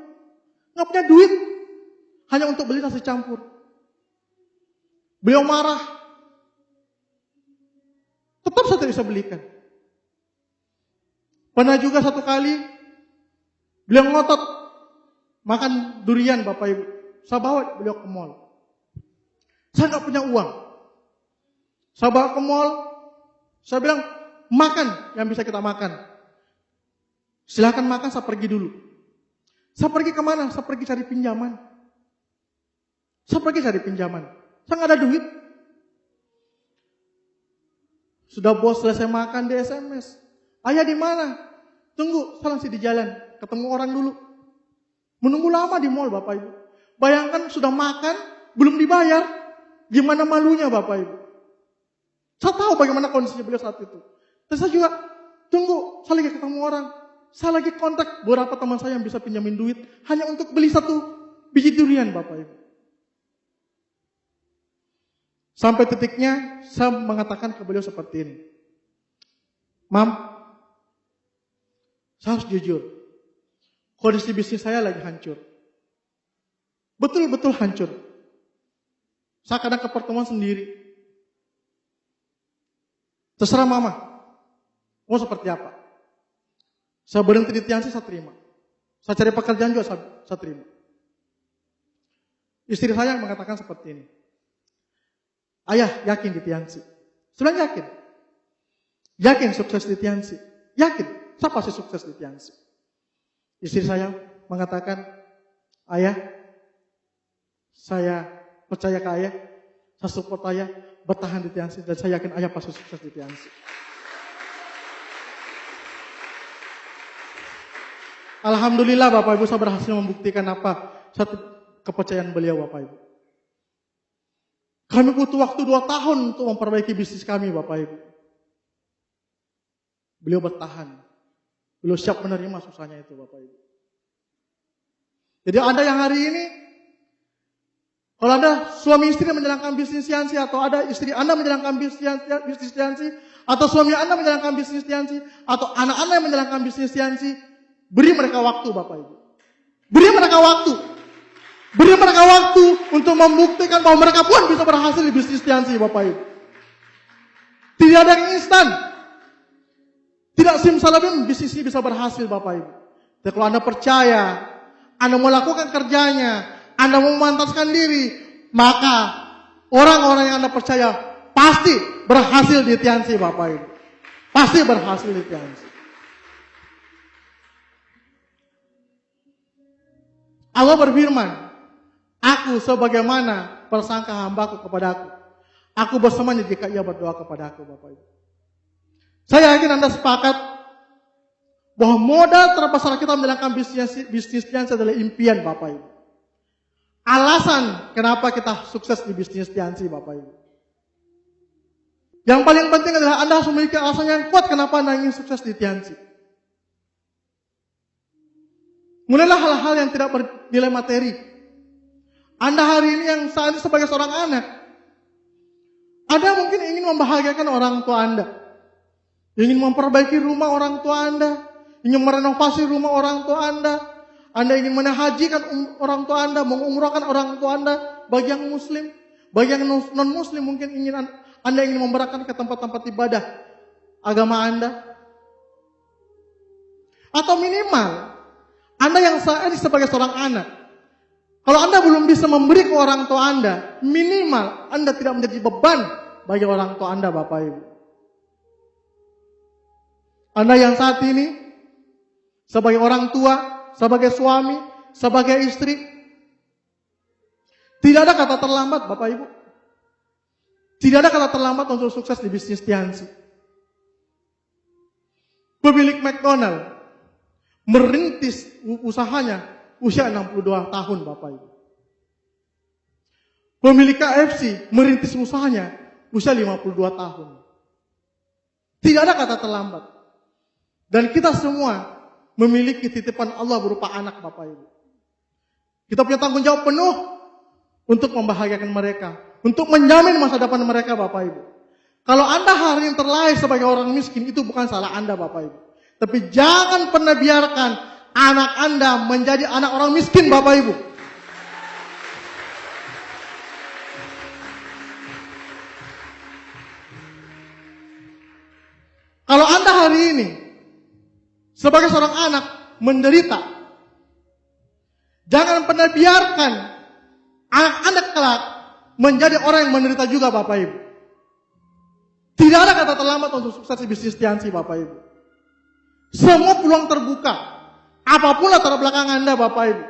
S2: Nggak punya duit. Hanya untuk beli nasi campur. Beliau marah. Tetap saya tidak bisa belikan. Pernah juga satu kali, beliau ngotot makan durian, Bapak Ibu. Saya bawa beliau ke mall. Saya nggak punya uang. Saya bawa ke mall. Saya bilang, makan yang bisa kita makan. Silakan makan, saya pergi dulu. Saya pergi kemana? Saya pergi cari pinjaman. Saya nggak ada duit. Sudah bos selesai makan di SMS. Ayah di mana? Tunggu, saya masih di jalan. Ketemu orang dulu. Menunggu lama di mall, Bapak Ibu. Bayangkan sudah makan, belum dibayar. Gimana malunya, Bapak Ibu? Saya tahu bagaimana kondisinya beliau saat itu. Dan saya juga, tunggu, saya lagi ketemu orang. Saya lagi kontak beberapa teman saya yang bisa pinjamin duit. Hanya untuk beli 1 biji durian, Bapak Ibu. Sampai titiknya, saya mengatakan ke beliau seperti ini. Mam, saya harus jujur. Kondisi bisnis saya lagi hancur. Betul-betul hancur. Saya kadang ke pertemuan sendiri. Terserah mama. Mau seperti apa? Saya berhenti di Tiansi, saya terima. Saya cari pekerjaan juga, saya terima. Istri saya mengatakan seperti ini. Ayah, yakin di Tiansi? Saya bilang yakin. Yakin sukses di Tiansi? Yakin, saya pasti sukses di Tiansi. Istri saya mengatakan, ayah, saya percaya ke ayah, saya support ayah, bertahan di Tiansi, dan saya yakin ayah pasti sukses di Tiansi. Alhamdulillah Bapak Ibu, saya berhasil membuktikan satu kepercayaan beliau, Bapak Ibu. Kami butuh waktu 2 tahun untuk memperbaiki bisnis kami, Bapak Ibu. Beliau bertahan. Beliau siap menerima susahnya itu, Bapak Ibu. Jadi Anda yang hari ini, kalau Anda suami istri menjalankan bisnis Tiansi, atau ada istri Anda menjalankan bisnis Tiansi, atau suami Anda menjalankan bisnis Tiansi, atau anak Anda yang menjalankan bisnis Tiansi, beri mereka waktu, Bapak Ibu. Beri mereka waktu. Beri mereka waktu untuk membuktikan bahwa mereka pun bisa berhasil di bisnis Tiansi, Bapak Ibu. Tidak ada yang instan. Tidak simsalabim bisnis ini bisa berhasil, Bapak Ibu. Tapi kalau Anda percaya, Anda mau lakukan kerjanya, Anda mau memantaskan diri, maka orang-orang yang Anda percaya pasti berhasil di Tiansi, Bapak Ibu. Pasti berhasil di Tiansi. Allah berfirman, aku sebagaimana persangka hambaku kepadaku. Aku bersamanya jika ia berdoa kepada aku, Bapak Ibu. Saya yakin Anda sepakat bahwa modal terbesar kita menjalankan bisnis Tiansi adalah impian Bapak Ibu. Alasan kenapa kita sukses di bisnis Tiansi Bapak Ibu. Yang paling penting adalah Anda harus memiliki alasan yang kuat kenapa Anda ingin sukses di Tiansi. Mulailah hal-hal yang tidak bernilai materi. Anda hari ini yang saat ini sebagai seorang anak, Anda mungkin ingin membahagiakan orang tua Anda. Ingin memperbaiki rumah orang tua Anda. Ingin merenovasi rumah orang tua Anda. Anda ingin menahajikan orang tua Anda, mengumrahkan orang tua Anda. Bagi yang muslim, bagi yang non-muslim mungkin Anda ingin memberangkatkan ke tempat-tempat ibadah agama Anda. Atau minimal, Anda yang saat ini sebagai seorang anak, kalau Anda belum bisa memberi ke orang tua Anda, minimal Anda tidak menjadi beban bagi orang tua Anda, Bapak Ibu. Anda yang saat ini sebagai orang tua, sebagai suami, sebagai istri, tidak ada kata terlambat Bapak Ibu. Tidak ada kata terlambat untuk sukses di bisnis Tiansi. Pemilik McDonald merintis usahanya usia 62 tahun Bapak Ibu. Pemilik KFC merintis usahanya usia 52 tahun. Tidak ada kata terlambat. Dan kita semua memiliki titipan Allah berupa anak Bapak Ibu. Kita punya tanggung jawab penuh untuk membahagiakan mereka, untuk menjamin masa depan mereka Bapak Ibu. Kalau Anda hari ini terlahir sebagai orang miskin, itu bukan salah Anda Bapak Ibu. Tapi jangan pernah biarkan anak Anda menjadi anak orang miskin Bapak Ibu. Kalau Anda hari ini sebagai seorang anak menderita, jangan pernah biarkan anak Anda kelak menjadi orang yang menderita juga Bapak Ibu. Tidak ada kata terlambat untuk sukses di bisnis Tiansi Bapak Ibu. Semua peluang terbuka. Apapun latar belakang Anda Bapak Ibu.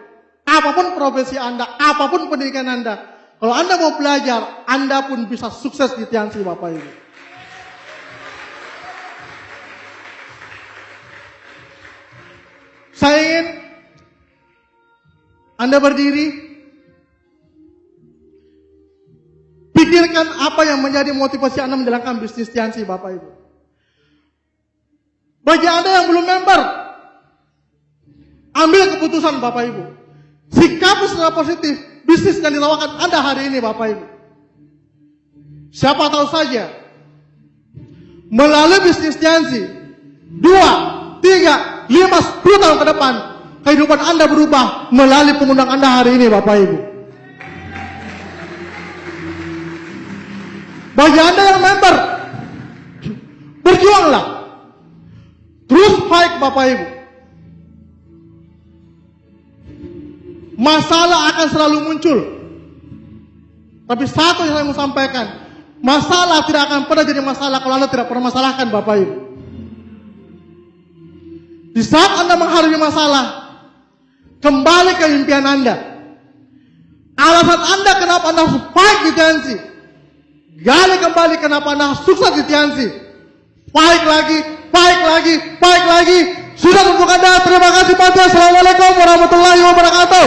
S2: Apapun profesi Anda, apapun pendidikan Anda. Kalau Anda mau belajar, Anda pun bisa sukses di Tiansi Bapak Ibu. Saya ingin Anda berdiri, pikirkan apa yang menjadi motivasi Anda menjalankan bisnis Tiansi Bapak Ibu. Bagi Anda yang belum member, ambil keputusan Bapak Ibu. Sikapi secara positif bisnis yang ditawarkan Anda hari ini Bapak Ibu. Siapa tahu saja melalui bisnis Tiansi 2, 3, 5, 10 tahun ke depan kehidupan Anda berubah melalui pengundang Anda hari ini Bapak Ibu. Bagi Anda yang member, berjuanglah. Terus fight Bapak Ibu. Masalah akan selalu muncul. Tapi satu yang saya mau sampaikan, masalah tidak akan pernah jadi masalah kalau Anda tidak permasalahkan Bapak Ibu. Di saat Anda menghadapi masalah, kembali ke impian Anda. Alasan Anda kenapa Anda harus fight di Tiansi. Gali kembali kenapa Anda sukses di Tiansi. Fight lagi, fight lagi, fight lagi. Sudah untuk Anda. Terima kasih Pak. Assalamualaikum warahmatullahi wabarakatuh.